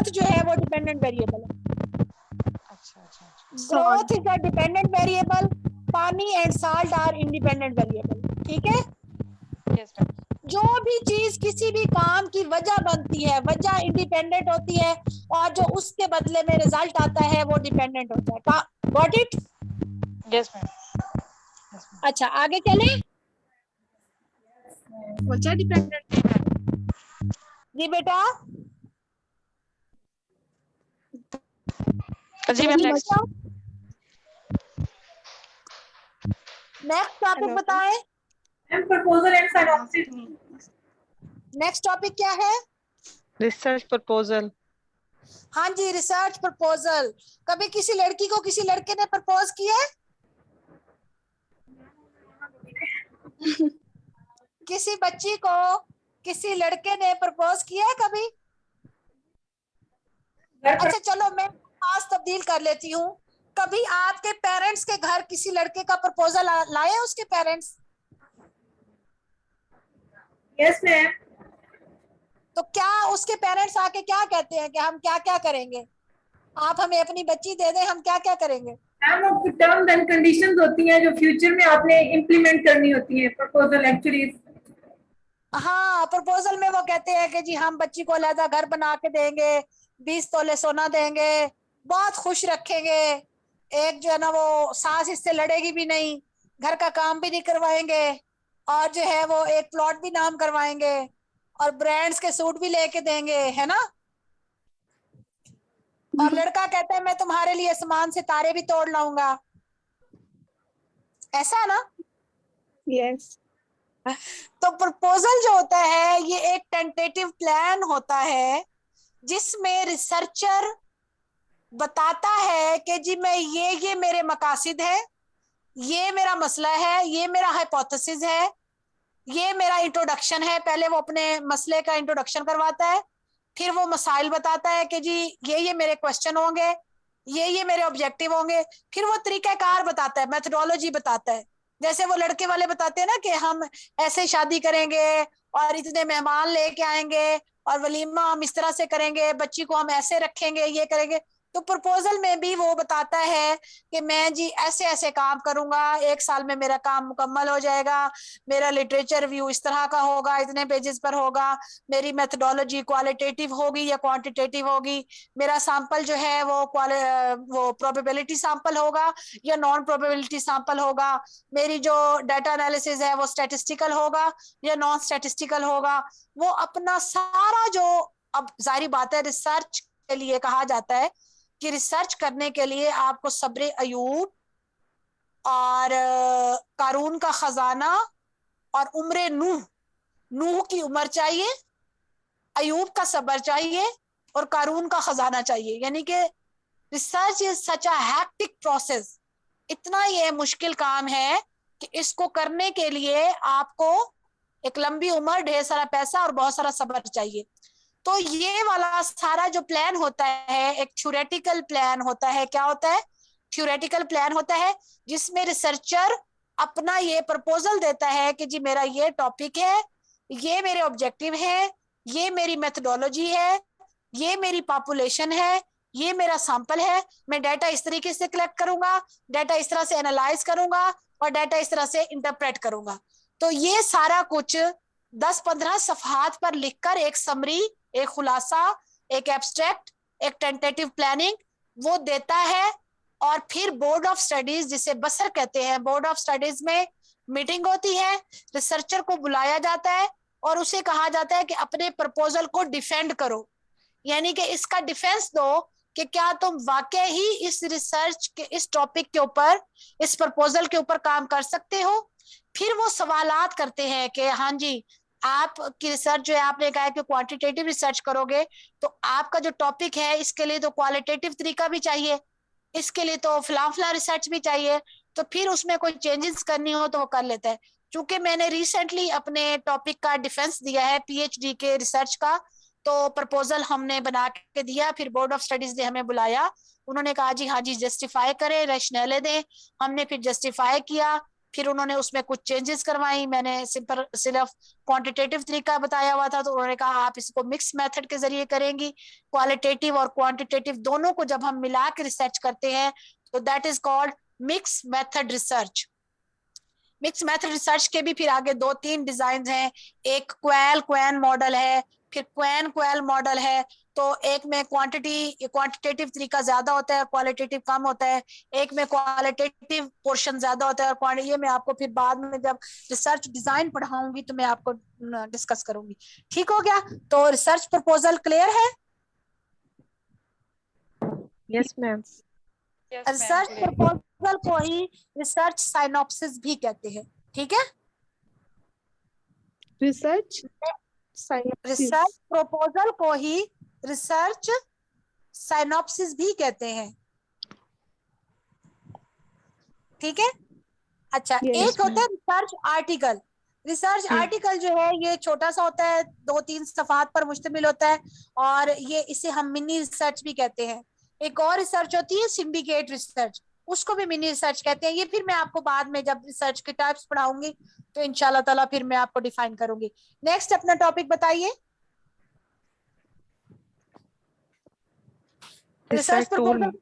Speaker 1: जो है वो डिपेंडेंट वेरिएबल है।
Speaker 2: अच्छा।
Speaker 1: Growth is a dependent variable, pani and salt are independent variable. ठीक है।
Speaker 2: Yes ma'am.
Speaker 1: जो भी चीज किसी भी काम की वजह बनती है, वजह इंडिपेंडेंट होती है, और जो उसके बदले में रिजल्ट आता है वो डिपेंडेंट होता है। Got it?
Speaker 2: Yes ma'am.
Speaker 1: अच्छा, आगे चले।
Speaker 7: वजह डिपेंडेंट।
Speaker 1: जी बेटा।
Speaker 2: जी मैम।
Speaker 1: नेक्स्ट टॉपिक बताएं।
Speaker 6: Proposal and synopsis.
Speaker 1: Next topic क्या है?
Speaker 3: Research proposal.
Speaker 1: हाँ जी, रिसर्च प्रपोजल। कभी किसी लड़की को किसी लड़के ने प्रपोज किया है? किसी बच्ची को किसी लड़के ने प्रपोज किया है कभी? अच्छा चलो मैं आज तब्दील कर लेती हूँ। कभी आपके पेरेंट्स के घर किसी लड़के का प्रपोजल लाए उसके पेरेंट्स?
Speaker 6: Yes ma'am.
Speaker 1: तो क्या उसके पेरेंट्स आके क्या कहते हैं कि हम क्या क्या करेंगे, आप हमें अपनी बच्ची दे दें, हम क्या क्या करेंगे?
Speaker 6: मैम वो टर्म्स एंड कंडीशंस होती हैं जो फ्यूचर में आपने इम्प्लीमेंट करनी होती है प्रपोजल एक्चुअली।
Speaker 1: हाँ, प्रपोजल में वो कहते हैं कि जी हम बच्ची को अलहदा घर बना के देंगे, 20 तोले सोना देंगे, बहुत खुश रखेंगे, एक जो है ना वो सास इससे लड़ेगी भी नहीं, घर का काम भी नहीं करवाएंगे, और जो है वो एक प्लॉट भी नाम करवाएंगे, और ब्रांड्स के सूट भी लेके देंगे, है ना। और लड़का कहता है मैं तुम्हारे लिए आसमान से तारे भी तोड़ लाऊंगा, ऐसा है ना।
Speaker 6: यस।
Speaker 1: तो प्रपोजल जो होता है ये एक टेंटेटिव प्लान होता है जिसमें रिसर्चर बताता है कि जी मैं ये मेरे मकासिद है, ये मेरा मसला है, ये मेरा हाइपोथेसिस है, ये मेरा इंट्रोडक्शन है। पहले वो अपने मसले का इंट्रोडक्शन करवाता है, फिर वो मसाइल बताता है कि जी ये मेरे क्वेश्चन होंगे, ये मेरे ऑब्जेक्टिव होंगे, फिर वो तरीकाकार बताता है, मेथोडोलॉजी बताता है। जैसे वो लड़के वाले बताते हैं ना कि हम ऐसे शादी करेंगे और इतने मेहमान लेके आएंगे और वलीमा हम इस तरह से करेंगे, बच्ची को हम ऐसे रखेंगे, ये करेंगे। तो प्रपोजल में भी वो बताता है कि मैं जी ऐसे ऐसे काम करूंगा, 1 साल में मेरा काम मुकम्मल हो जाएगा, मेरा लिटरेचर रिव्यू इस तरह का होगा, इतने पेजेस पर होगा, मेरी मेथोडोलॉजी क्वालिटेटिव होगी या क्वांटिटेटिव होगी, मेरा सैंपल जो है वो प्रोबेबिलिटी सैंपल होगा या नॉन प्रोबेबिलिटी सैंपल होगा, मेरी जो डाटा एनालिसिस है वो स्टैटिस्टिकल होगा या नॉन स्टैटिस्टिकल होगा। वो अपना सारा जो, अब जाहिर बात है रिसर्च के लिए कहा जाता है कि रिसर्च करने के लिए आपको सब्र अयूब और कारून का खजाना और उम्र नूह की उम्र चाहिए, अयूब का सब्र चाहिए और कारून का खजाना चाहिए। यानी कि research is such a hectic process, इतना ये मुश्किल काम है कि इसको करने के लिए आपको एक लंबी उम्र, ढेर सारा पैसा और बहुत सारा सब्र चाहिए। तो ये वाला सारा जो प्लान होता है एक थ्योरेटिकल प्लान होता है। क्या होता है? थ्योरेटिकल प्लान होता है जिसमें रिसर्चर अपना ये प्रपोजल देता है कि जी मेरा ये टॉपिक है, ये मेरे ऑब्जेक्टिव है, ये मेरी मेथोडोलॉजी है, ये मेरी पॉपुलेशन है, ये मेरा सैंपल है, मैं डाटा इस तरीके से कलेक्ट करूंगा, डाटा इस तरह से एनालाइज करूंगा और डाटा इस तरह से इंटरप्रेट करूंगा। तो ये सारा कुछ 10-15 सफहात पर लिखकर एक समरी, एक खुलासा, एक एब्स्ट्रैक्ट, एक टेंटेटिव प्लानिंग वो देता है। और फिर बोर्ड ऑफ स्टडीज, जिसे बसर कहते हैं, बोर्ड ऑफ स्टडीज में मीटिंग होती है, रिसर्चर को बुलाया जाता है और उसे कहा जाता है कि अपने प्रपोजल को डिफेंड करो, यानी कि इसका डिफेंस दो कि क्या तुम वाकई ही इस रिसर्च के इस टॉपिक के ऊपर, इस प्रपोजल के ऊपर काम कर सकते हो। फिर वो सवालात करते हैं कि हाँ जी आपकी रिसर्च जो है, आपने कहा है कि क्वांटिटेटिव रिसर्च करोगे, तो आपका जो टॉपिक है इसके लिए तो क्वालिटेटिव तरीका भी चाहिए, इसके लिए तो फला रिसर्च भी चाहिए। तो फिर उसमें कोई चेंजेस करनी हो तो वो कर लेता है। चूंकि मैंने रिसेंटली अपने टॉपिक का डिफेंस दिया है पीएचडी के रिसर्च का, तो प्रपोजल हमने बना के दिया, फिर बोर्ड ऑफ स्टडीज ने हमें बुलाया, उन्होंने कहा जी हाँ जी जस्टिफाई करें, रैशनैले दें। हमने फिर जस्टिफाई किया, फिर उन्होंने उसमें कुछ चेंजेस करवाई, मैंने सिर्फ क्वांटिटेटिव तरीका बताया हुआ था, तो उन्होंने कहा आप इसको मिक्स मेथड के जरिए करेंगी। क्वालिटेटिव और क्वांटिटेटिव दोनों को जब हम मिला के रिसर्च करते हैं तो that is called mix method research. Mix method research के भी फिर आगे 2-3 डिजाइन हैं, एक क्वेन मॉडल है, फिर क्वेल मॉडल है। तो एक में क्वांटिटेटिव तरीका ज्यादा होता है, क्वालिटेटिव कम होता है, एक में क्वालिटेटिव पोर्शन ज्यादा होता है और ये मैं आपको फिर बाद में जब रिसर्च डिजाइन पढ़ाऊंगी तो मैं आपको डिस्कस करूंगी। ठीक हो गया? तो रिसर्च प्रपोजल क्लियर है?
Speaker 3: Yes ma'am.
Speaker 1: रिसर्च प्रपोजल को ही रिसर्च साइनॉप्सिस भी कहते हैं। ठीक है?
Speaker 6: रिसर्च
Speaker 1: प्रपोजल को ही रिसर्च साइनॉप्सिस भी कहते हैं। ठीक है? अच्छा, एक होता है रिसर्च आर्टिकल, रिसर्च आर्टिकल जो है ये छोटा सा होता है, 2-3 सफ़ात पर मुश्तमिल होता है, और ये इसे हम मिनी रिसर्च भी कहते हैं। एक और रिसर्च होती है सिंडिकेट रिसर्च, उसको भी मिनी रिसर्च कहते हैं। ये फिर मैं आपको बाद में जब रिसर्च के टाइप्स पढ़ाऊंगी तो इंशाल्लाह ताला फिर मैं आपको डिफाइन करूंगी। नेक्स्ट अपना टॉपिक बताइए।
Speaker 3: रिसर्च टूल
Speaker 1: प्रपोजल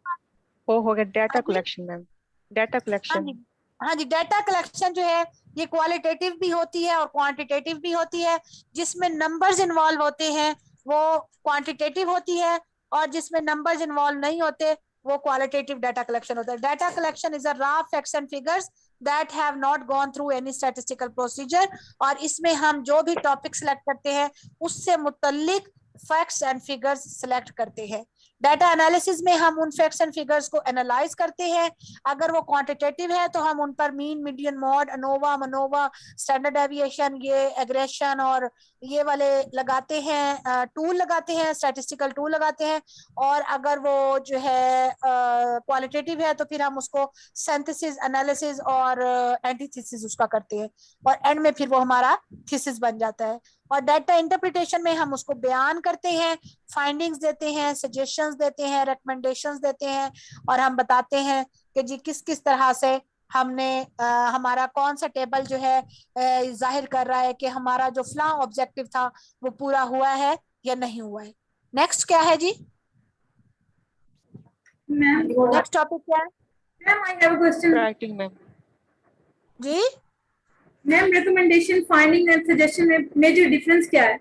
Speaker 3: वो हो गया डेटा
Speaker 1: हाँ जी।
Speaker 3: कलेक्शन मैम, डेटा
Speaker 1: हाँ
Speaker 3: कलेक्शन।
Speaker 1: जी, हाँ जी, डाटा कलेक्शन जो है ये क्वालिटेटिव भी होती है और क्वांटिटेटिव भी होती है। जिसमें नंबर्स इन्वॉल्व होते हैं वो क्वांटिटेटिव होती है, और जिसमें नंबर्स इन्वॉल्व नहीं होते वो क्वालिटेटिव डाटा कलेक्शन होता है। Data collection is a raw facts and figures that have not gone through any statistical procedure, और इसमें हम जो भी टॉपिक सिलेक्ट करते हैं उससे मुतल्लिक फैक्ट्स एंड फिगर्स सिलेक्ट करते हैं। डाटा एनालिसिस में हम उन फैक्ट्स एंड फिगर्स को एनालाइज करते हैं। अगर वो क्वांटिटेटिव है तो हम उन पर mean, median, mode, ANOVA, MANOVA, standard deviation, ये एग्रेशन और ये वाले लगाते हैं, टूल लगाते हैं, स्टैटिस्टिकल टूल लगाते हैं। और अगर वो जो है क्वालिटेटिव है तो फिर हम उसको सिंथेसिस, एनालिसिस और एंटीथेसिस उसका करते हैं, और एंड में फिर वो हमारा थीसिस बन जाता है। और डाटा इंटरप्रिटेशन में हम उसको बयान करते हैं, फाइंडिंग्स देते हैं, सजेशंस देते हैं, रिकमेंडेशंस देते हैं, और हम बताते हैं कि जी किस किस तरह से हमने हमारा कौन सा टेबल जो है जाहिर कर रहा है कि हमारा जो फला ऑब्जेक्टिव था वो पूरा हुआ है या नहीं हुआ है। नेक्स्ट क्या है जी?
Speaker 6: मैम
Speaker 1: नेक्स्ट टॉपिक क्या है
Speaker 6: ma'am I have a question.
Speaker 3: Writing ma'am.
Speaker 1: जी?
Speaker 6: Ma'am recommendation, finding and suggestion में मेजर डिफरेंस क्या है?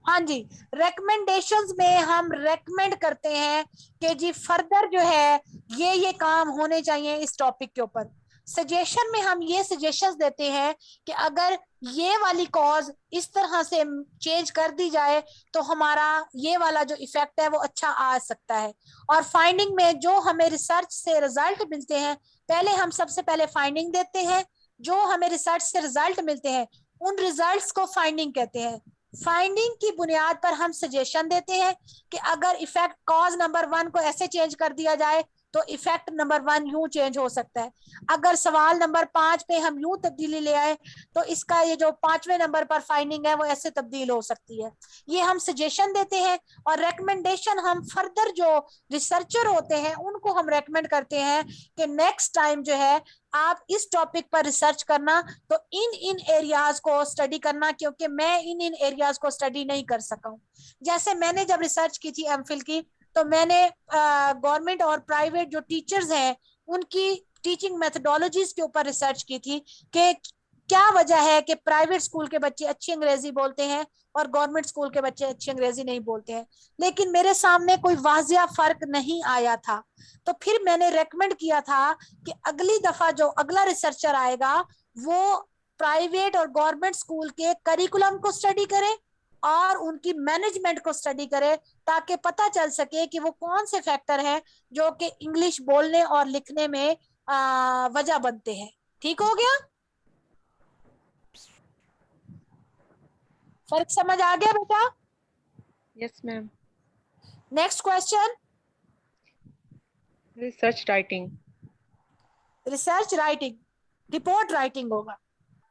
Speaker 1: हाँ जी, रेकमेंडेशंस में हम रेकमेंड करते हैं कि जी फर्दर जो है ये काम होने चाहिए इस टॉपिक के ऊपर। सजेशन में हम ये सजेशंस देते हैं कि अगर ये वाली कॉज इस तरह से चेंज कर दी जाए तो हमारा ये वाला जो इफेक्ट है वो अच्छा आ सकता है। और फाइंडिंग में जो हमें रिसर्च से रिजल्ट मिलते हैं, पहले हम सबसे पहले फाइंडिंग देते हैं। जो हमें रिसर्च से रिजल्ट मिलते हैं उन रिजल्ट्स को फाइंडिंग कहते हैं। फाइंडिंग की बुनियाद पर हम सजेशन देते हैं कि अगर इफेक्ट कॉज नंबर 1 को ऐसे चेंज कर दिया जाए तो इफेक्ट नंबर 1 यूं चेंज हो सकता है। अगर सवाल नंबर 5 पे हम यूं तब्दीली ले आए तो इसका ये जो 5वें नंबर पर फाइंडिंग है वो ऐसे तब्दील हो सकती है। ये हम सजेशन देते हैं। और रेकमेंडेशन हम फर्दर जो रिसर्चर होते हैं उनको हम रेकमेंड करते हैं कि नेक्स्ट टाइम जो है आप इस टॉपिक पर रिसर्च करना, तो इन एरियाज को स्टडी करना, क्योंकि मैं इन एरियाज को स्टडी नहीं कर सका हूं। जैसे मैंने जब रिसर्च की थी एमफिल की, तो मैंने गवर्नमेंट और प्राइवेट जो टीचर्स हैं उनकी टीचिंग मेथडोलॉजीज के ऊपर रिसर्च की थी कि क्या वजह है कि प्राइवेट स्कूल के बच्चे अच्छी अंग्रेजी बोलते हैं और गवर्नमेंट स्कूल के बच्चे अच्छी अंग्रेजी नहीं बोलते हैं। लेकिन मेरे सामने कोई वाजिया फर्क नहीं आया था, तो फिर मैंने रेकमेंड किया था कि अगली दफा जो अगला रिसर्चर आएगा वो प्राइवेट और गवर्नमेंट स्कूल के करिकुलम को स्टडी करे और उनकी मैनेजमेंट को स्टडी करे, ताकि पता चल सके कि वो कौन से फैक्टर हैं जो कि इंग्लिश बोलने और लिखने में वजह बनते हैं। ठीक हो गया? फर्क समझ आ गया बेटा?
Speaker 3: Yes ma'am.
Speaker 1: Next question.
Speaker 3: Research writing.
Speaker 1: Research writing, report writing होगा।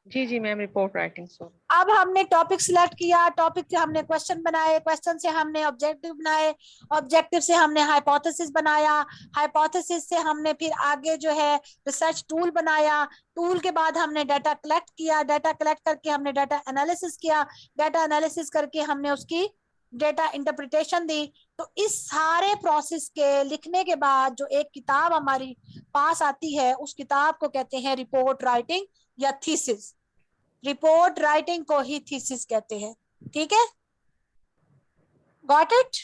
Speaker 3: जी जी मैम, रिपोर्ट राइटिंग। सॉरी।
Speaker 1: अब हमने टॉपिक सिलेक्ट किया, टॉपिक से हमने क्वेश्चन बनाए, क्वेश्चन से हमने ऑब्जेक्टिव बनाए, ऑब्जेक्टिव से हमने हाइपोथेसिस बनाया, हाइपोथेसिस से हमने फिर आगे जो है रिसर्च टूल बनाया, टूल के बाद हमने डाटा कलेक्ट किया, डाटा कलेक्ट करके हमने डाटा एनालिसिस किया, डाटा एनालिसिस करके हमने उसकी डेटा इंटरप्रिटेशन दी। तो इस सारे प्रोसेस के लिखने के बाद जो एक किताब हमारी पास आती है उस किताब को कहते हैं रिपोर्ट राइटिंग या थीसिस। रिपोर्ट राइटिंग को ही थीसिस कहते हैं। ठीक है, गॉट इट?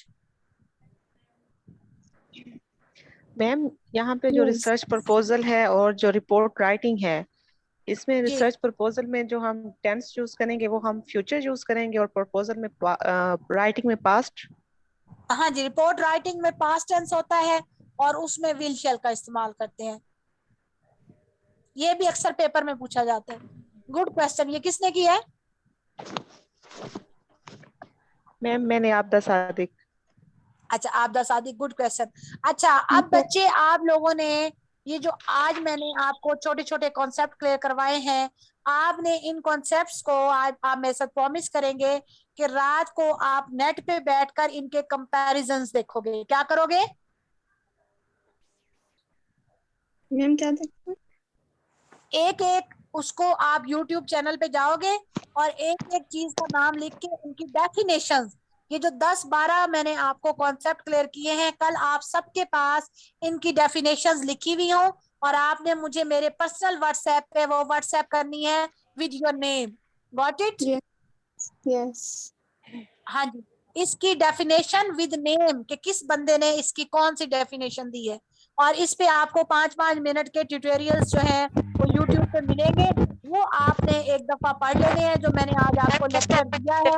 Speaker 3: मैम यहाँ पे जो रिसर्च प्रपोजल है और जो रिपोर्ट राइटिंग है, इसमें रिसर्च प्रपोजल में जो हम टेंस यूज करेंगे वो हम फ्यूचर यूज करेंगे, और प्रपोजल में राइटिंग में पास्ट।
Speaker 1: हाँ जी, रिपोर्ट राइटिंग में पास्ट टेंस होता है और उसमें विल शैल का इस्तेमाल करते हैं। ये भी अक्सर पेपर में पूछा जाता है। Good question. ये किसने किया है?
Speaker 3: मैम मैंने आबदा सादिक।
Speaker 1: अच्छा, आबदा सादिक, गुड क्वेश्चन। अच्छा, अब बच्चे आप लोगों ने ये जो आज मैंने आपको छोटे छोटे कॉन्सेप्ट क्लियर करवाए हैं, आपने इन कॉन्सेप्ट्स को आज आप मेरे साथ प्रॉमिस करेंगे कि रात को आप नेट पे बैठकर इनके कंपैरिजंस देखोगे। क्या करोगे?
Speaker 7: मैम क्या देखते हैं?
Speaker 1: एक एक उसको आप YouTube चैनल पे जाओगे और एक एक चीज का नाम लिख के उनकी डेफिनेशंस, ये जो 10-12 मैंने आपको कॉन्सेप्ट क्लियर किए हैं, कल आप सबके पास इनकी डेफिनेशंस लिखी हुई हो और आपने मुझे मेरे पर्सनल व्हाट्सएप पे वो व्हाट्सएप करनी है with your name. Got it?
Speaker 7: Yes.
Speaker 1: हाँ जी, इसकी डेफिनेशन विद नेम कि किस बंदे ने इसकी कौन सी डेफिनेशन दी है, और इस पे आपको 5-5 मिनट के ट्यूटोरियल्स जो हैं वो YouTube पे मिलेंगे, वो आपने एक दफा पढ़ लेने हैं। जो मैंने आज आपको लेक्चर दिया है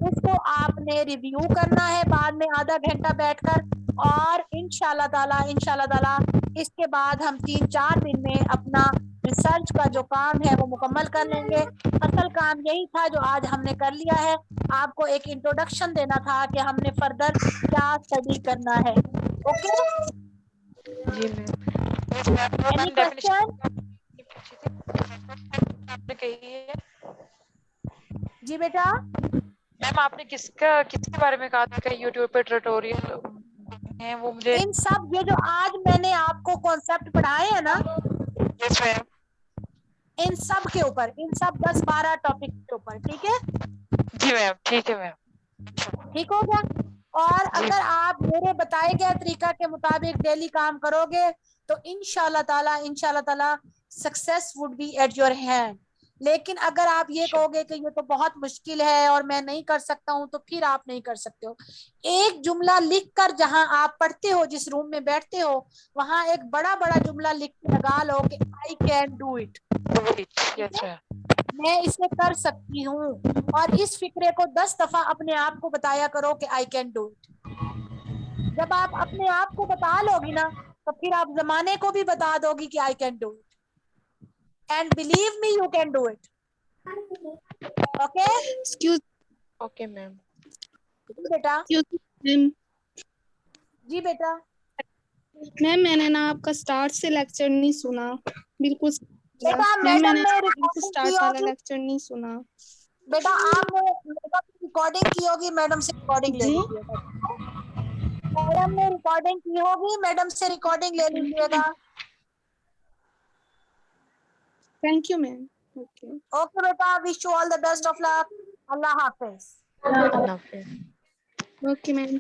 Speaker 1: उसको आपने रिव्यू करना है बाद में आधा घंटा बैठकर, और इंशाल्लाह ताला इसके बाद हम 3-4 दिन में अपना रिसर्च का जो काम है वो मुकम्मल कर लेंगे। असल काम यही था जो आज हमने कर लिया है, आपको एक इंट्रोडक्शन देना था कि हमने फर्दर क्या स्टडी करना है। ओके
Speaker 3: जी मैम।
Speaker 1: Any question?
Speaker 2: आपने कही है
Speaker 1: जी बेटा।
Speaker 2: मैम, आपने किसके बारे में कहा था कि यूट्यूब पे ट्यूटोरियल है, वो मुझे
Speaker 1: इन सब ये जो आज मैंने आपको कॉन्सेप्ट पढ़ाए हैं ना,
Speaker 2: यस मैम।
Speaker 1: इन सब के ऊपर, इन सब 10-12 टॉपिक के ऊपर, ठीक है?
Speaker 2: जी मैम, ठीक है मैम।
Speaker 1: ठीक हो गया? और अगर आप मेरे बताए गए तरीका के मुताबिक डेली काम करोगे तो इंशाल्लाह ताला success would be at your hand. लेकिन अगर आप ये कहोगे कि ये तो बहुत मुश्किल है और मैं नहीं कर सकता हूं, तो फिर आप नहीं कर सकते हो। एक जुमला लिखकर जहां आप पढ़ते हो, जिस रूम में बैठते हो, वहां एक बड़ा बड़ा जुमला लिख के लगा लो कि I can do it,
Speaker 2: yes ma'am.
Speaker 1: मैं इसे कर सकती हूँ, और इस फिक्रे को 10 दफा अपने आप को बताया करो कि आई कैन डू इट। जब आप अपने आप को बता लोगी ना, तो फिर आप जमाने को भी बता दोगी कि I can do it, and believe me you can do it. Okay
Speaker 7: excuse
Speaker 3: okay ma'am.
Speaker 1: बेटा।
Speaker 7: मैम।
Speaker 1: जी बेटा।
Speaker 7: मैम मैंने ना आपका स्टार्ट से लेक्चर नहीं सुना बिल्कुल।
Speaker 1: बेटा
Speaker 7: मैम
Speaker 1: मैडम
Speaker 7: मैंने
Speaker 1: ने
Speaker 7: बिल्कुल
Speaker 1: रिकॉर्डिंग की
Speaker 7: स्टार्ट वाला
Speaker 1: होगी,
Speaker 7: लेक्चर नहीं सुना।
Speaker 1: बेटा आपने रिकॉर्डिंग की होगी, मैडम से रिकॉर्डिंग ले
Speaker 7: जी
Speaker 1: लीजिएगा। मैडम ने रिकॉर्डिंग की होगी, मैडम से रिकॉर्डिंग ले लीजिएगा।
Speaker 7: Thank you ma'am. Okay
Speaker 1: okay बेटा, wish you all the best of luck. अल्लाह हाफिज।
Speaker 3: अल्लाह हाफिज़।
Speaker 7: Okay ma'am.